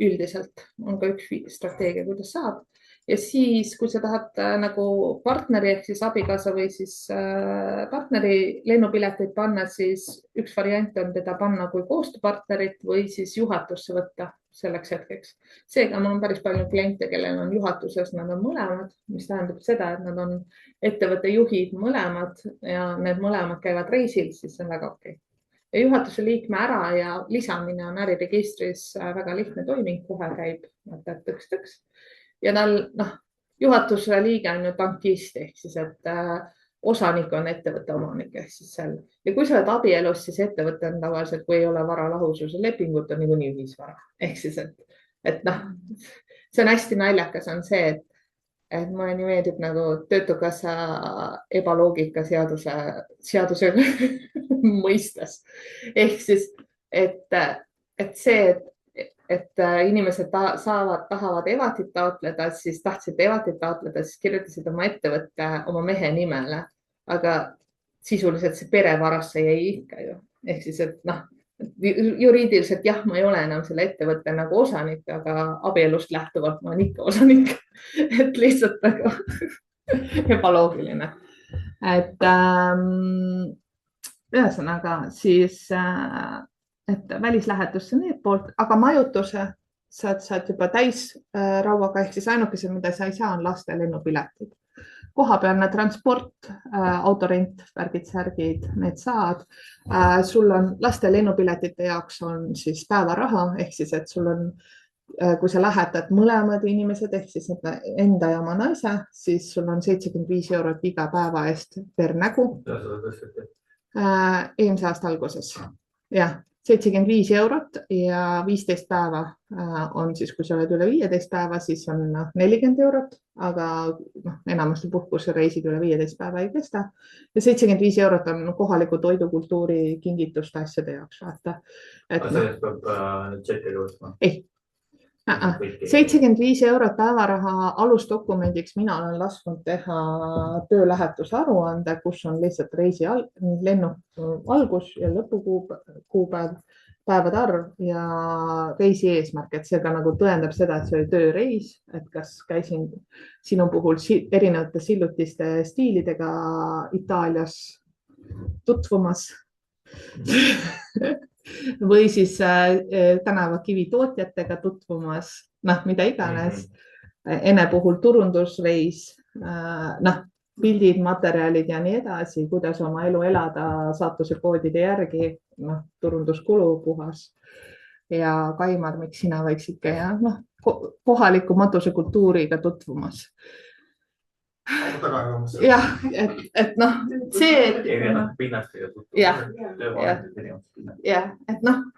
Speaker 5: Üldiselt on ka üks strateegia, kuidas saab. Ja siis, kui sa tahad nagu partneri ehk siis abikaasa või siis partneri lennupileteid panna, siis üks variant on teda panna kui koostööpartnerit või siis juhatusse võtta selleks hetkeks. Seega mul on päris palju kliente, kellel on juhatuses, nad on mõlemad, mis tähendab seda, et nad on ettevõtte juhid mõlemad ja need mõlemad käivad reisil, siis see on väga okei. Ja juhatuse liikme ära ja lisamine on äriregistris väga lihtne toiming, kohe käib tõks. Ja tal, juhatuse liige on ju tankist ehk siis, et osanik on ettevõtte omanik ehk siis seal. Ja kui sa oled abielus, siis ettevõtte on tavaliselt, kui ei ole varalahususe lepingut, on niikuinii ühisvara. Ehk siis, et see on hästi naljakas on see, et mulle nii meeldib nagu töötukassa ebaloogika seaduse mõistes. Ehk siis, et see, et inimesed tahavad evatit taotleda, siis tahtsid evatit taotleda, siis kirjutasid oma ettevõtte oma mehe nimele, aga sisuliselt see perevarasse jäi ikka ju. Ehk siis, et juriidiliselt jah, ma ei ole enam selle ettevõtte nagu osanik, aga abielust lähtuvalt ma olen ikka osanik. Et lihtsalt nagu ebaloogiline. Et ühesõnaga siis et välislähetusse need poolt, aga majutuse saad juba täis rauaga, ehk siis ainukese, mida sa ei saa, on laste lennupiletid. Kohapealne transport, autorent, värgid, särgid, need saad. Sul on laste lennupiletite jaoks on siis päevaraha, ehk siis, et sul on
Speaker 1: kui sa lähetad mõlemad inimesed ehk siis enda ja oma naise, siis sul on 75 eurot iga päeva eest per nägu. Eelmise aasta alguses. Jah, 75 eurot ja 15 päeva on siis, kui sa oled üle 15 päeva, siis on 40 eurot, aga enamasti puhkusereisid üle 15 päeva ei kesta. Ja 75 eurot on kohaliku toidukultuuri kingituste asjade jaoks. Vaata.
Speaker 3: Sellest peab tšekkida võtma?
Speaker 1: Ei. 75 eurot päevaraha alusdokumendiks mina olen lasknud teha töölähetuse aruande, kus on lihtsalt reisi lennuk algus ja lõpukuupäev, päevade arv ja reisi eesmärk, et see ka nagu tõendab seda, et see oli tööreis, et kas käisin sinu puhul erinevate sillutiste stiilidega Itaalias tutvumas või siis tänavakivi tootjatega tutvumas, mida iganes. Ene puhul turundusreis, pildid, materjalid ja nii edasi, kuidas oma elu elada saatuse koodide järgi, turunduskulu puhas ja Kaimar, miks sina võiks ikka ja kohaliku matusekultuuriga tutvumas. Jah, et see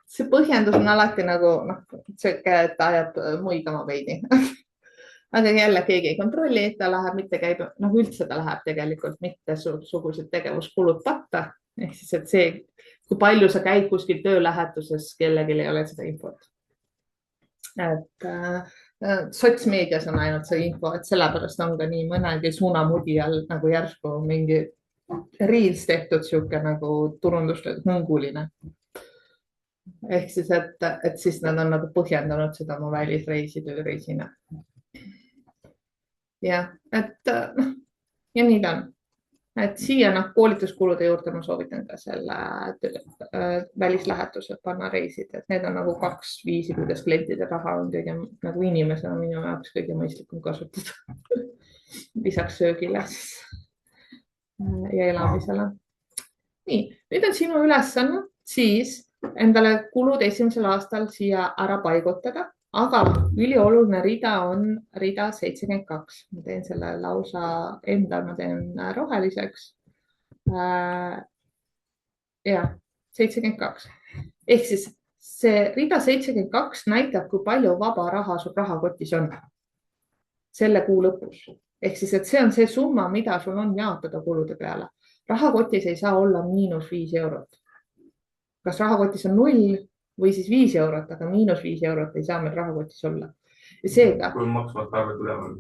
Speaker 1: see põhjendus on alati nagu et ajab muigama veidi. Aga jälle keegi ei kontrolli, et ta läheb, mitte käib, üldse ta läheb tegelikult mittesugused tegevuskulud patta. Ehk siis, et see, kui palju sa käid kuskil töölähetuses, kellelgi ei ole seda infot. Et sotsmeedias on ainult see info, et sellepärast on ka nii mõnegi suunamudi all nagu järsku mingi reels tehtud siuke nagu turundustööd hõnguline. Ehk siis, et siis nad on nagu põhjendanud seda oma välisreisi tööreisina. Ja, ja nii ta on. Et siia koolituskulude juurde ma soovitan ka selle välislähetused panna reisid, et need on nagu 2 viisi, kuidas klientide raha on kõige nagu inimesena minu jaoks kõige mõistlikum kasutada. Lisaks söögile ja elamisele. Nii, nüüd on sinu ülesanne siis endale kulud esimesel aastal siia ära paigutada, aga ülioluline rida on rida 72. Ma teen selle lausa endal, ma teen roheliseks. Ja, 72. Ehk siis see rida 72 näitab, kui palju vaba raha sul rahakotis on selle kuu lõpus. Ehk siis, et see on see summa, mida sul on jaotada kulude peale. Rahakotis ei saa olla -5 eurot. Kas rahakotis on 0 või siis 5 eurot, aga -5 eurot ei saa meil rahakotis olla. Seega,
Speaker 3: kui maksmata arved üleval?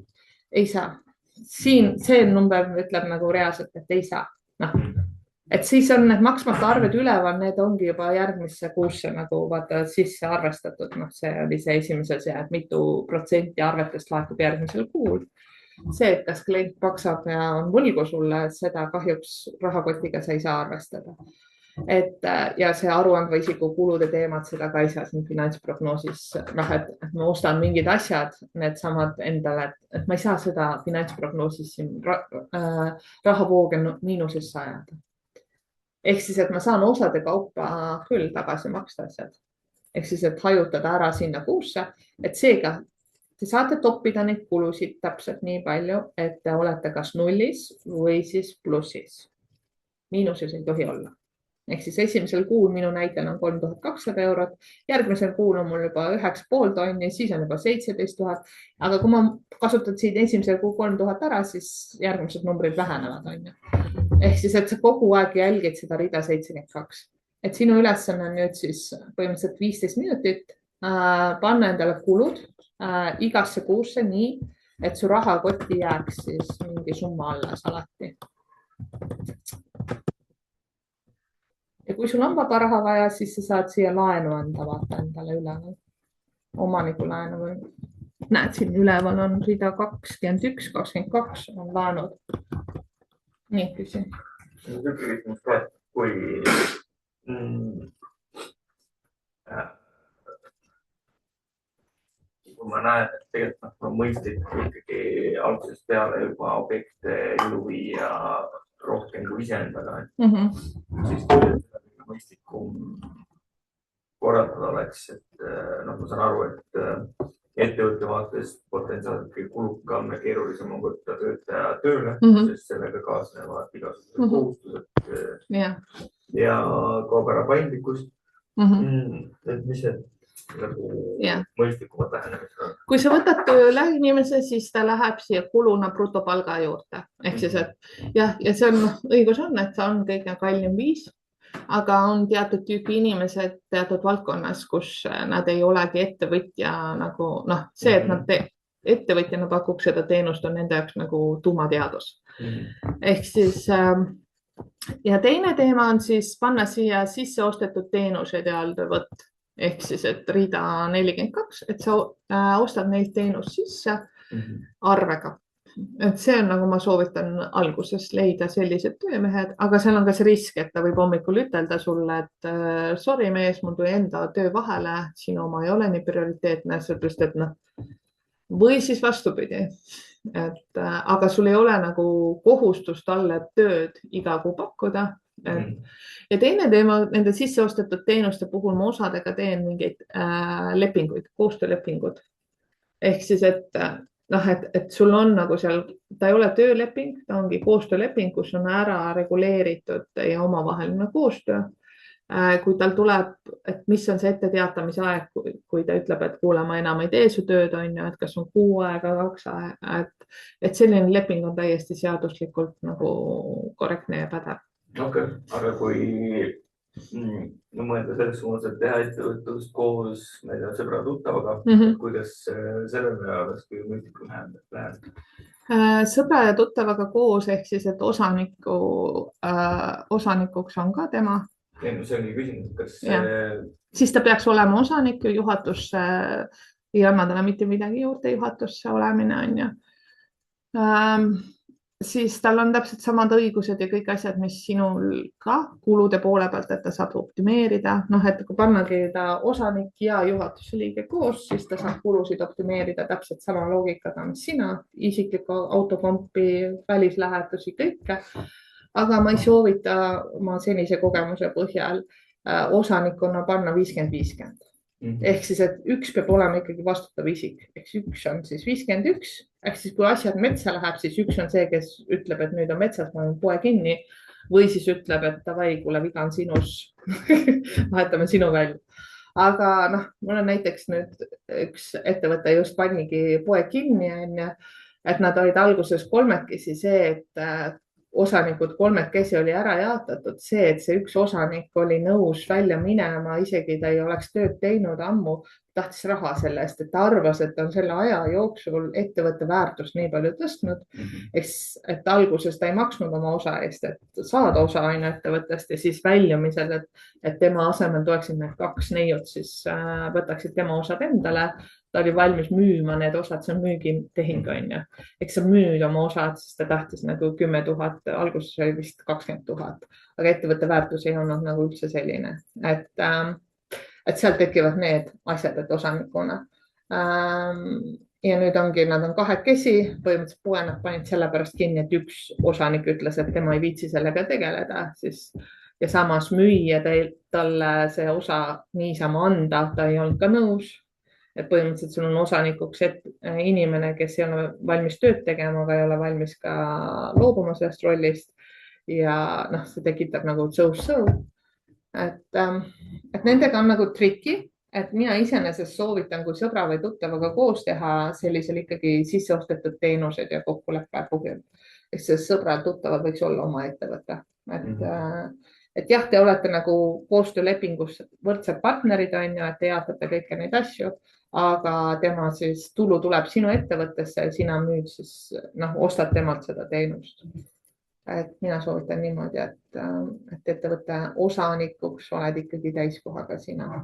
Speaker 1: Ei saa. Siin see number ütleb nagu reaalselt, et ei saa. Et siis on need maksmata arved üleval, need ongi juba järgmisse kuusse nagu vaata sisse arvestatud. See oli see esimesel see, et mitu protsenti arvetest laekub järgmisel kuul. See, et kas klient maksab ja on võlgu sulle, seda kahjuks rahakotiga sa ei saa arvestada. Ja see aruandva isiku kulude teemad, seda ka ei saa siin finantsprognoosis, et ma ostan mingid asjad, need samad endale, et ma ei saa seda finantsprognoosis siin rahavooge miinusesse ajada. Ehk siis, et ma saan osade kaupa küll tagasi maksta asjad. Ehk siis, et hajutada ära sinna kuusse, et seega te saate toppida neid kulusid täpselt nii palju, et te olete kas nullis või siis plussis. Miinuses ei tohi olla. Ehk siis esimesel kuul minu näitel on 3200 eurot, järgmisel kuul on mul juba 9,5 tonni, siis on juba 17 000. Aga kui ma kasutan siin esimesel kuul 3000 ära, siis järgmised numbrid vähenevad. Ehk siis, et sa kogu aeg jälgid seda rida 72. Et sinu ülesanne on nüüd siis põhimõtteliselt 15 minutit panna endale kulud igasse kuusse nii, et su rahakotti jääks siis mingi summa alles alati. Ja kui sul on vaba raha vaja, siis sa saad siia laenu anda, vaata endale üleval. Omaniku laenu. Näed, siin üleval on rida 21, 22 on laenud. Nii küsin.
Speaker 3: Kui ma näen, et tegelikult on mõistlik ikkagi algusest peale juba objekte ilu viia rohkem kui iseendaga. Siis mõistlikum korraldada oleks, et ma saan aru, et ettevõtte vaates potentsiaalselt kõige kulukam ja keerulisem on võtta töötaja tööle, sest sellega kaasnevad igasugused kohustused ja kaob ära paindlikkust. Et mis see mõistlikumad lähenemised on?
Speaker 1: Kui sa võtad tööle inimese, siis ta läheb siia kuluna brutopalga juurde. Ehk siis, et ja see on õigus on, et see on kõige kallim viis. Aga on teatud tüüpi inimesed teatud valdkonnas, kus nad ei olegi ettevõtja nagu, see, et nad ettevõtjana pakuks seda teenust on nende jaoks nagu tuumateadus. Ehk siis ja teine teema on siis panna siia sisse ostetud teenused ja alltöövõtt. Ehk siis, et rida 42, et sa ostad neilt teenust sisse arvega. Et see on nagu ma soovitan alguses leida sellised töömehed, aga seal on ka see risk, et ta võib hommikul ütelda sulle, et sorry mees, mul tuli enda töö vahele, sinu oma ei ole nii prioriteetne, sellepärast et või siis vastupidi. Aga sul ei ole nagu kohustust talle tööd iga kuu pakkuda. Ja teine teema, nende sisseostetud teenuste puhul ma osadega teen mingeid lepinguid, koostöölepingud. Ehk siis, et sul on nagu seal, ta ei ole tööleping, ta ongi koostööleping, kus on ära reguleeritud teie omavaheline koostöö. Kui tal tuleb, et mis on see etteteatamise aeg, kui ta ütleb, et kuule, ma enam ei tee su tööd, et kas on 6 aega, 2 aega, et selline leping on täiesti seaduslikult nagu korrektne ja pädev.
Speaker 3: Okay. Aga kui mõelda selles suunas, et teha ettevõtlust koos sõbra tuttavaga, kuidas sellele oleks kõige mõistlikum läheb?
Speaker 1: Sõbra ja tuttavaga koos ehk siis, et osanikuks on ka tema.
Speaker 3: See ongi küsimus, kas
Speaker 1: siis ta peaks olema osanik ja juhatusse ei anna talle mitte midagi juurde juhatusse olemine on ju. Siis tal on täpselt samad õigused ja kõik asjad, mis sinul ka kulude poole pealt, et ta saab optimeerida. Et kui pannagi ta osanik ja juhatuse liige koos, siis ta saab kulusid optimeerida täpselt sama loogikaga, mis sina, isiklikku autokompi, välislähetusi, kõike. Aga ma ei soovita oma senise kogemuse põhjal osanikuna panna 50-50. Ehk siis, et üks peab olema ikkagi vastutav isik. Ehk üks on siis 51. Ehk siis, kui asjad metsa läheb, siis üks on see, kes ütleb, et nüüd on metsas, ma olen poe kinni. Või siis ütleb, et davai, kuule, viga on sinus. Vahetame sinu välja. Aga mul on näiteks nüüd üks ettevõte just pannigi poe kinni, et nad olid alguses kolmekesi see, et osanikud kolmekesi oli ära jaotatud. See, et see üks osanik oli nõus välja minema, isegi ta ei oleks tööd teinud ammu, tahtis raha selle eest, et ta arvas, et on selle aja jooksul ettevõtte väärtust nii palju tõstnud. Et alguses ta ei maksnud oma osa eest, et saada osa aina ettevõttest ja siis väljumisel, et tema asemel tuleksid need 2 neiut, siis võtaksid tema osad endale. Ta oli valmis müüma need osad, see on müügitehing on ju. Eks sa müüd oma osad, siis ta tahtis nagu 10 000, alguses oli vist 20 000, aga ettevõtte väärtus ei olnud nagu üldse selline, et sealt tekivad need asjad, et osanikuna. Ja nüüd ongi, nad on 2 põhimõtteliselt poe nad panid selle pärast kinni, et üks osanik ütles, et tema ei viitsi sellega tegeleda, siis ja samas müüa talle see osa niisama anda, ta ei olnud ka nõus. Et põhimõtteliselt sul on osanikuks inimene, kes ei ole valmis tööd tegema, aga ei ole valmis ka loobuma sellest rollist ja see tekitab nagu so-so. Et nendega on nagu triki, et mina iseenesest soovitan, kui sõbra või tuttavaga koos teha sellisel ikkagi sisseostetud teenused ja kokkuleppe põhjal. Ehk see sõbra ja tuttavad võiks olla oma ettevõte. Et jah, te olete nagu koostöölepingus võrdsed partnerid on ju, et te jaotate kõike neid asju, aga tema siis tulu tuleb sinu ettevõttesse ja sina müüd siis, ostad temalt seda teenust. Et mina soovitan niimoodi, et ettevõtte osanikuks oled ikkagi täiskohaga sina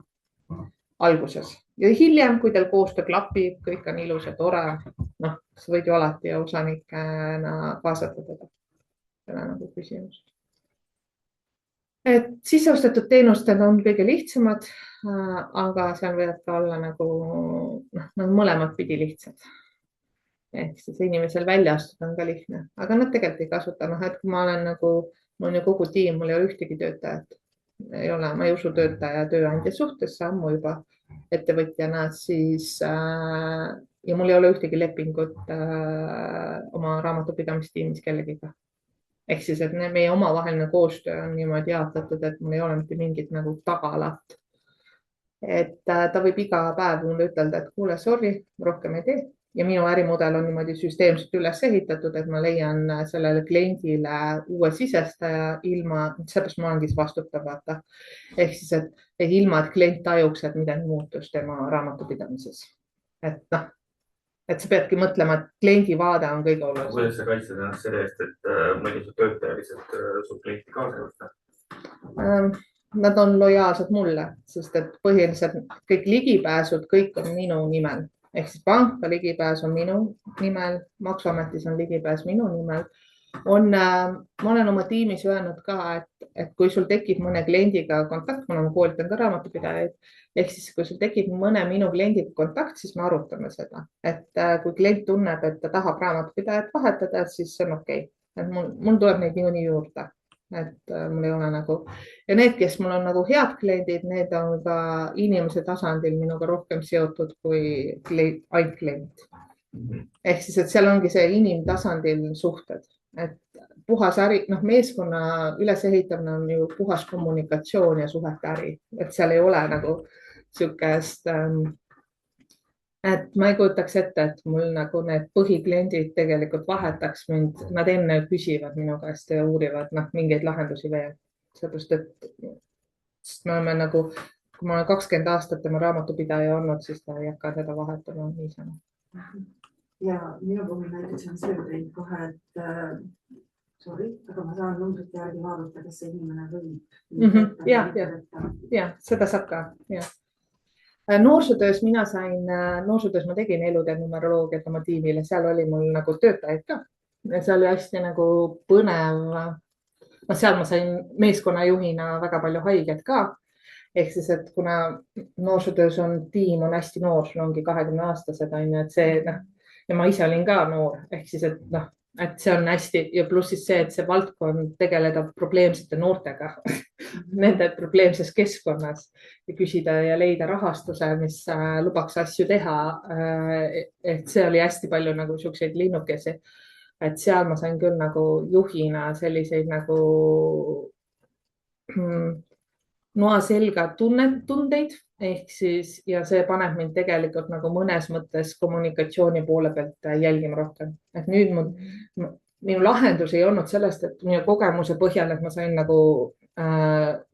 Speaker 1: alguses. Ja hiljem, kui teil koostöö klapib, kõik on ilus ja tore, sa võid ju alati osanikena kaasata teda. See on nagu küsimus. Et sisseostetud teenusted on kõige lihtsamad, aga seal võivad ka olla nagu mõlemad pidi lihtsad. Ehk siis inimesel välja astuda on ka lihtne, aga nad tegelikult ei kasuta. Et kui ma olen nagu, mul on ju kogu tiim, mul ei ole ühtegi töötajat.
Speaker 5: ma ei usu töötaja tööandja suhtesse ammu juba ettevõtjana, siis ja mul ei ole ühtegi lepingut oma raamatupidamistiimis kellegiga. Ehk siis, et meie omavaheline koostöö on niimoodi jaotatud, et mul ei ole mitte mingit nagu tagalat. Et ta võib iga päev mulle ütelda, et kuule, sorry, rohkem ei tee. Ja minu ärimudel on niimoodi süsteemselt üles ehitatud, et ma leian sellele kliendile uue sisestaja ilma, seepärast ma olengi vastutav, vaata. Ehk siis, et ilma, et klient tajuks, et midagi muutus tema raamatupidamises. Et noh, et sa peadki mõtlema, et kliendi vaade on kõige olulisem.
Speaker 3: Kuidas sa kaitsed ennast selle eest, et mõni su töötaja lihtsalt su klienti kaasa võtta?
Speaker 5: Nad on lojaalsed mulle, sest et põhiliselt kõik ligipääsud, kõik on minu nimel. Ehk siis panka ligipääs on minu nimel, maksuametis on ligipääs minu nimel. Ma olen oma tiimis öelnud ka, et kui sul tekib mõne kliendiga kontakt, ma koolitan ka raamatupidajaid, ehk siis kui sul tekib mõne minu kliendiga kontakt, siis me arutame seda. Et kui klient tunneb, et ta tahab raamatupidajat vahetada, siis see on okei. Et mul tuleb neid niikuinii juurde. Et mul ei ole nagu ja need, kes mul on nagu head kliendid, need on ka inimese tasandil minuga rohkem seotud kui ainult klient. Ehk siis, et seal ongi see inimtasandil suhted, et puhas äri, meeskonna ülesehitamine on ju puhas kommunikatsioon ja suhete äri, et seal ei ole nagu sihukest et ma ei kujutaks ette, et mul nagu need põhikliendid tegelikult vahetaks mind, nad enne küsivad minu käest ja uurivad mingeid lahendusi veel. Seepärast, et me oleme nagu, kui ma olen 20 aastat tema raamatupidaja olnud, siis ta ei hakka seda vahetama niisama.
Speaker 2: Ja minu puhul näiteks on see teinud kohe, et sorry, aga ma saan numbrite järgi vaadata, kes see inimene võib.
Speaker 5: Ja, seda saab ka, jah. Noorsootöös ma tegin elutenumeroloogiat oma tiimile, seal oli mul nagu töötajaid ka. Ja see oli hästi nagu põnev. Seal ma sain meeskonnajuhina väga palju haiget ka. Ehk siis, et kuna noorsootöös tiim on hästi noor, sul ongi 20-aastased, et see, ja ma ise olin ka noor, ehk siis, et see on hästi ja pluss siis see, et see valdkond tegeleda probleemsete noortega, nende probleemses keskkonnas ja küsida ja leida rahastuse, mis lubaks asju teha. Et see oli hästi palju nagu siukseid linnukesi, et seal ma sain küll nagu juhina selliseid nagu noa selga tundeid, ehk siis ja see paneb mind tegelikult nagu mõnes mõttes kommunikatsiooni poole pealt jälgima rohkem. Et nüüd minu lahendus ei olnud sellest, et minu kogemuse põhjal, et ma sain nagu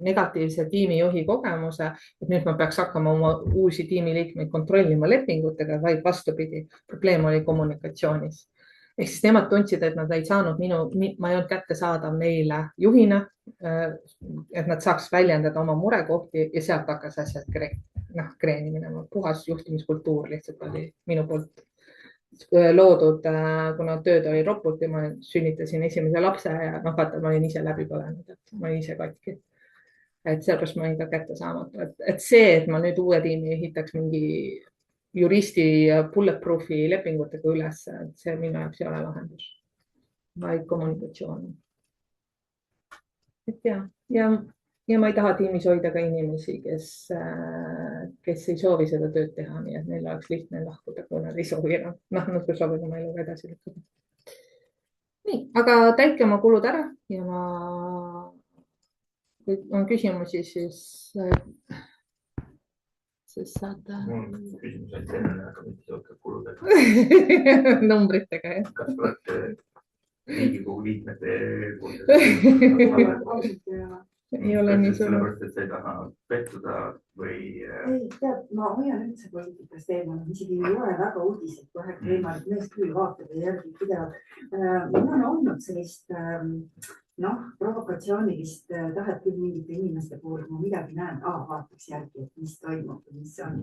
Speaker 5: negatiivse tiimijuhi kogemuse, et nüüd ma peaks hakkama oma uusi tiimiliikmeid kontrollima lepingutega, vaid vastupidi, probleem oli kommunikatsioonis. Ehk siis nemad tundsid, et nad ei saanud ma ei olnud kättesaadav neile juhina, et nad saaks väljendada oma murekohti ja sealt hakkas asjad kreeni minema. Puhas juhtimiskultuur lihtsalt oli minu poolt loodud, kuna tööd oli ropult ja ma sünnitasin esimese lapse ja vaata, ma olin ise läbi põlenud, et ma olin ise katki. Et sellepärast ma olin ka kättesaamatu. Et see, et ma nüüd uue tiimi ehitaks mingi juristi bulletproofi lepingutega üles, see minu jaoks ei ole lahendus, vaid kommunikatsioon. Et ja ma ei taha tiimis hoida ka inimesi, kes ei soovi seda tööd teha, nii et neil oleks lihtne lahkuda, kui nad ei soovi enam. Nad soovivad oma eluga edasi lükata. Nii, aga täitke oma kulud ära ja kui on küsimusi, siis saada.
Speaker 3: Küsimus ainult enne, aga mitte seotud kuludega.
Speaker 5: Numbritega, jah.
Speaker 3: Kas olete Riigikogu liikmete
Speaker 5: ei ole nii sulle.
Speaker 3: Sellepärast, et sa ei taha pettuda või?
Speaker 2: Ei, tead, ma hoian üldse poliitikast eemal, isegi ei ole väga uudiseid, kohe võimalik meest küll vaatab ja järgi pidevalt. Mul on olnud sellist provokatsioonilist tahet küll mingite inimeste puhul, kui ma midagi näen, vaataks järgi, et mis toimub ja mis on.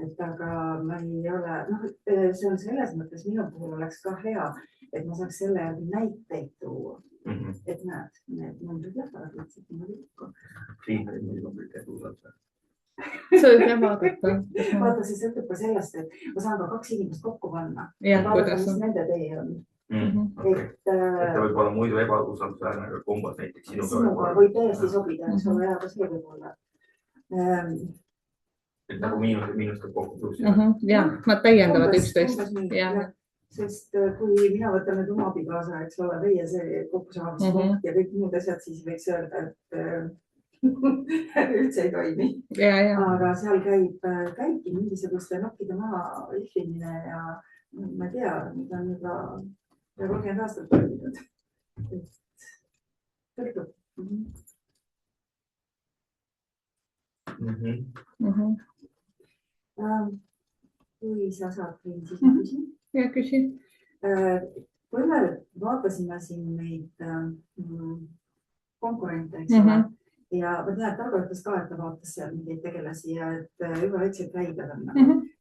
Speaker 2: Et aga ma ei ole, see on selles mõttes minu puhul oleks ka hea, et ma saaks selle järgi näiteid tuua. Et näed, need numbrid lähevad lihtsalt niimoodi lukku.
Speaker 3: Siin oli mõni numbrid ja tuulata.
Speaker 5: See võib jah vaadata.
Speaker 2: Vaata, see sõltub ka sellest, et ma saan ka 2 inimest kokku panna.
Speaker 5: Jah,
Speaker 2: vaadata, mis nende tee on.
Speaker 3: et ta võib olla muidu ebausaldusväärne, aga kombos näiteks
Speaker 2: sinuga võib täiesti sobida, eks ole, aga see võib olla.
Speaker 3: Et nagu miinustab kokku pluss.
Speaker 1: Jah, nad täiendavad üksteist.
Speaker 2: Sest kui mina võtan nüüd oma abikaasa, eks ole, teie see kokkusaamispunkt ja kõik muud asjad, siis võiks öelda, et üldse ei toimi. Aga seal käibki mingisuguste nokkide maha lihvimine ja ma ei tea, nüüd on juba 30 aastat toiminud. Tõrgub. Kui sa saad, siis ma küsin.
Speaker 1: Ja, küsin.
Speaker 2: Kui me vaatasime siin neid konkurente, eks ole, ja ma tean, et Targo ütles ka, et ta vaatas seal mingeid tegelasi ja et juba väiksed käibed on.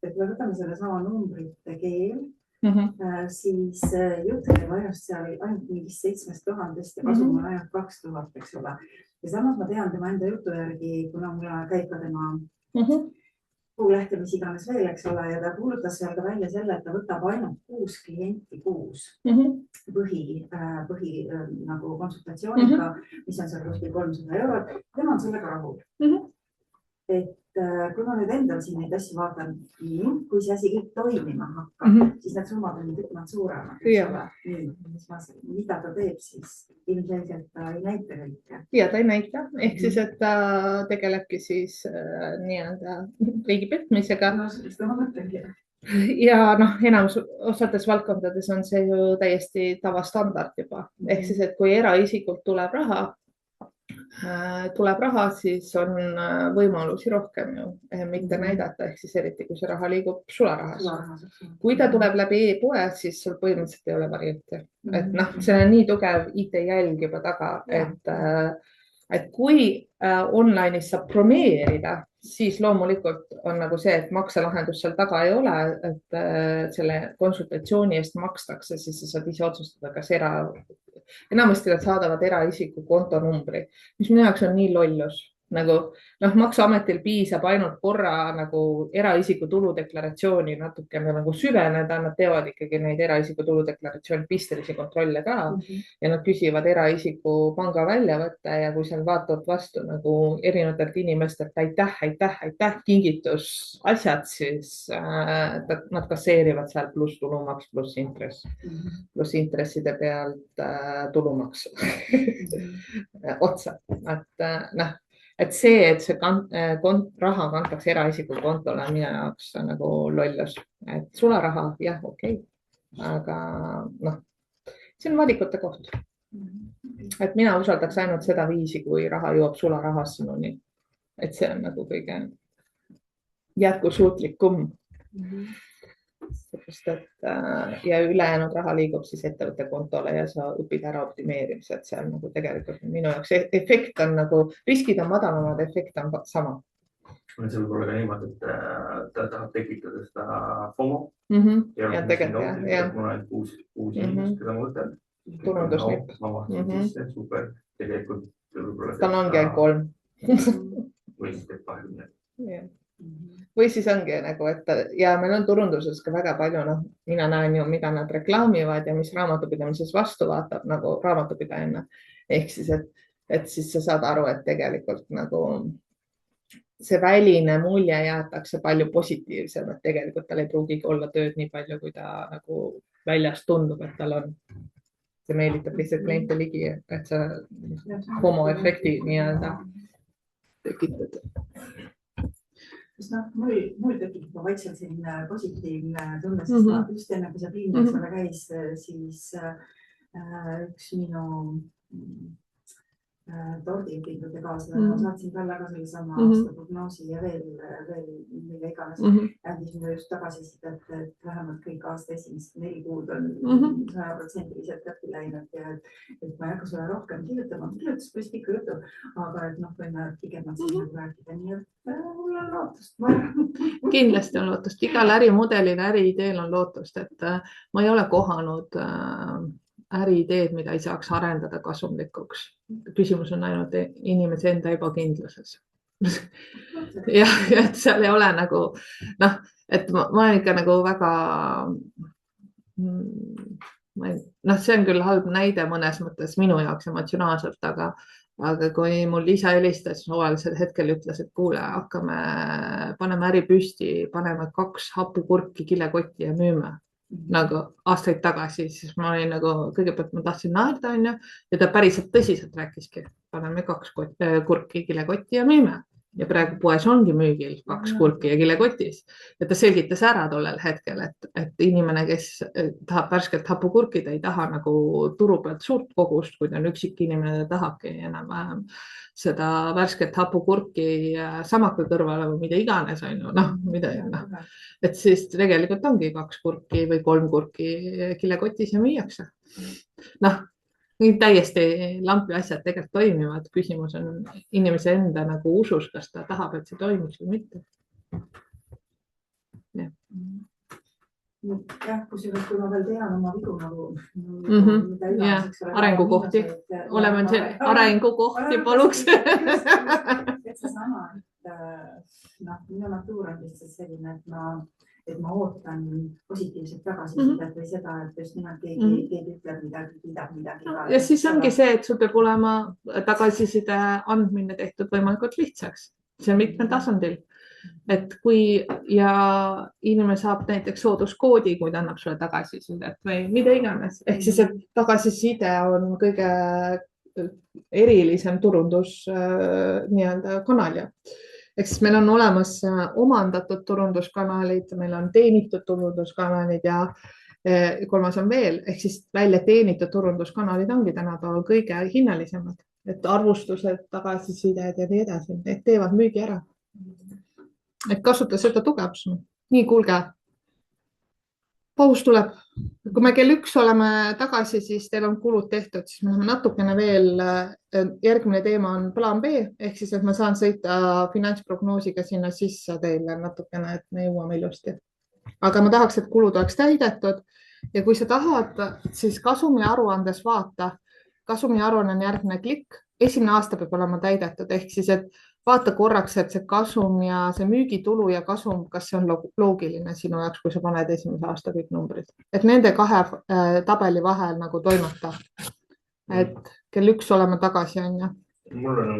Speaker 2: Et me võtame selle sama numbrite keel, siis jutt käib ainult mingist 7000 ja kasum on ainult 2000, eks ole. Ja samas ma tean tema enda jutu järgi, kuna mul käib ka tema kuulehte, mis iganes veel, eks ole, ja ta kuulutas seal ka välja selle, et ta võtab ainult 6 klienti kuus põhi nagu konsultatsiooniga, mis on seal kuskil 300 eurot. Tema on sellega rahul. Et kui ma nüüd endal siin neid asju vaatan, kui see asi kõik toimima hakkab, siis need summad on tükkumad suuremad. Mida ta teeb, siis ilmselgelt ta ei näita kõike.
Speaker 1: Ja ta ei näita, ehk siis, et ta tegelebki siis nii-öelda riigi petmisega.
Speaker 2: No, seda ma mõtlengi.
Speaker 1: Ja enamus osades valdkondades on see ju täiesti tavastandard juba. Ehk siis, et kui eraisikult tuleb raha, siis on võimalusi rohkem ju mitte näidata, ehk siis eriti, kui see raha liigub sularahas. Kui ta tuleb läbi e-poe, siis sul põhimõtteliselt ei ole varianti. Et see on nii tugev IT-jälg juba taga, et kui online'is saab broneerida, siis loomulikult on nagu see, et makselahendus seal taga ei ole, et selle konsultatsiooni eest makstakse, siis sa saad ise otsustada, kas enamasti nad saadavad eraisiku kontonumbri, mis minu jaoks on nii lollus. Nagu, maksuametil piisab ainult korra nagu eraisiku tuludeklaratsiooni natukene nagu süveneda, nad teevad ikkagi neid eraisiku tuludeklaratsiooni pistelisi kontrolle ka ja nad küsivad eraisiku panga väljavõtte ja kui seal vaatavad vastu nagu erinevatelt inimestelt aitäh, kingitus, asjad, siis nad kasseerivad seal pluss tulumaks, pluss intress, pluss intresside pealt tulumaks otsa, et see, et see raha kantakse eraisiku kontole, minu jaoks on nagu lollus, et sularaha, jah, okei. Aga see on valikute koht. Et mina usaldaks ainult seda viisi, kui raha jõuab sularahas sinuni. Et see on nagu kõige jätkusuutlikum. Ja ülejäänud raha liigub siis ettevõtte kontole ja sa õpid ära optimeerimised seal nagu tegelikult minu jaoks efekt on nagu, riskid on madalamad, efekt on sama.
Speaker 3: See võib olla ka niimoodi, et ta tahab tekitada seda FOMO.
Speaker 1: Ja tegelikult, jah.
Speaker 3: Mul on uus inimest, keda ma võtan.
Speaker 1: Turundusnipp.
Speaker 3: Ma vaatan sisse, super. Tegelikult.
Speaker 1: Ta on ongi 3.
Speaker 3: Või siis teeb 20.
Speaker 1: Jah. Või siis ongi nagu, et ja meil on turunduses ka väga palju, mina näen ju, mida nad reklaamivad ja mis raamatupidamises vastu vaatab nagu raamatupidajana. Ehk siis, et siis sa saad aru, et tegelikult nagu see väline mulje jäetakse palju positiivsem, et tegelikult tal ei pruugigi olla tööd nii palju, kui ta nagu väljast tundub, et tal on. See meelitab lihtsalt kliente ligi, et sa homo-efekti nii-öelda tekitad.
Speaker 2: Mul tekib juba vaikselt selline positiivne tunne, sest just enne, kui see piinlik selle käis, siis üks minu tordiõpingute kaaslane, ma saatsin talle ka selle sama aasta prognoosi ja veel mille iganes. Ändis mulle just tagasisidet, et vähemalt kõik aasta esimest 4 kuud on 100% läbi läinud ja et ma ei hakka sulle rohkem kirjutama. Kirjutas päris pikka jutu, aga et võime pikemalt siin rääkida, nii et mul on lootust.
Speaker 1: Kindlasti on lootust. Igal ärimudelil, äriideel on lootust, et ma ei ole kohanud äriideed, mida ei saaks arendada kasumlikuks. Küsimus on ainult inimese enda ebakindluses. ja et seal ei ole nagu, et ma olen ikka nagu väga noh, see on küll halb näide mõnes mõttes minu jaoks emotsionaalselt, aga kui mul isa helistas suvalisel hetkel, ütles, et kuule, paneme äri püsti, paneme 2 hapukurki kilekotti ja müüme nagu aastaid tagasi, siis ma olin nagu, kõigepealt ma tahtsin naerda, onju, ja ta päriselt tõsiselt rääkiski, paneme 2 kurki kilekotti ja müüme. Ja praegu poes ongi müügil 2 kurki ja kilekotis. Ja ta selgitas ära tollel hetkel, et inimene, kes tahab värskelt hapukurki, ta ei taha nagu turu pealt suurt kogust, kui ta on üksik inimene, ta tahabki enam-vähem seda värsket hapukurki samaka kõrvale või mida iganes, on. Et siis tegelikult ongi 2 kurki või 3 kurki kilekotis ja müüakse. Täiesti lampi asjad tegelikult toimivad. Küsimus on inimese enda nagu usus, kas ta tahab, et see toimiks või mitte.
Speaker 2: Jah, kusjuures, kui ma veel tean oma vigu nagu
Speaker 1: arengukohti. Oleme arengukohti paluks.
Speaker 2: Et see sama, et minu natuur on lihtsalt selline, et ma ootan positiivselt tagasisidet või seda, et just nimelt keegi ütleb midagi.
Speaker 1: Ja siis ongi see, et sul peab olema tagasiside andmine tehtud võimalikult lihtsaks. See on mitmel tasandil. Et kui ja inimene saab näiteks sooduskoodi, kui ta annab sulle tagasisidet või mida iganes. Ehk siis, et tagasiside on kõige erilisem turundus kanal. Ehk siis meil on olemas omandatud turunduskanalid, meil on teenitud turunduskanalid ja kolmas on veel, ehk siis välja teenitud turunduskanalid ongi tänapäeval kõige hinnalisemad, et arvustused, tagasisided ja nii edasi, need teevad müügi ära. Et kasuta seda tugevusena. Nii, kuulge, paus tuleb. Kui me kell 1 oleme tagasi, siis teil on kulud tehtud, siis me läheme natukene veel, järgmine teema on plaan B, ehk siis, et ma saan sõita finantsprognoosiga sinna sisse teile natukene, et me jõuame ilusti. Aga ma tahaks, et kulud oleks täidetud ja kui sa tahad, siis kasumi aruandes vaata, kasumi aruanne on järgmine klikk, esimene aasta peab olema täidetud, ehk siis, et vaata korraks, et see kasum ja see müügitulu ja kasum, kas see on loogiline sinu jaoks, kui sa paned esimese aasta kõik numbrid. Et nende 2 tabeli vahel nagu toimata. Et kell 1 oleme tagasi, on ju.
Speaker 3: Mul on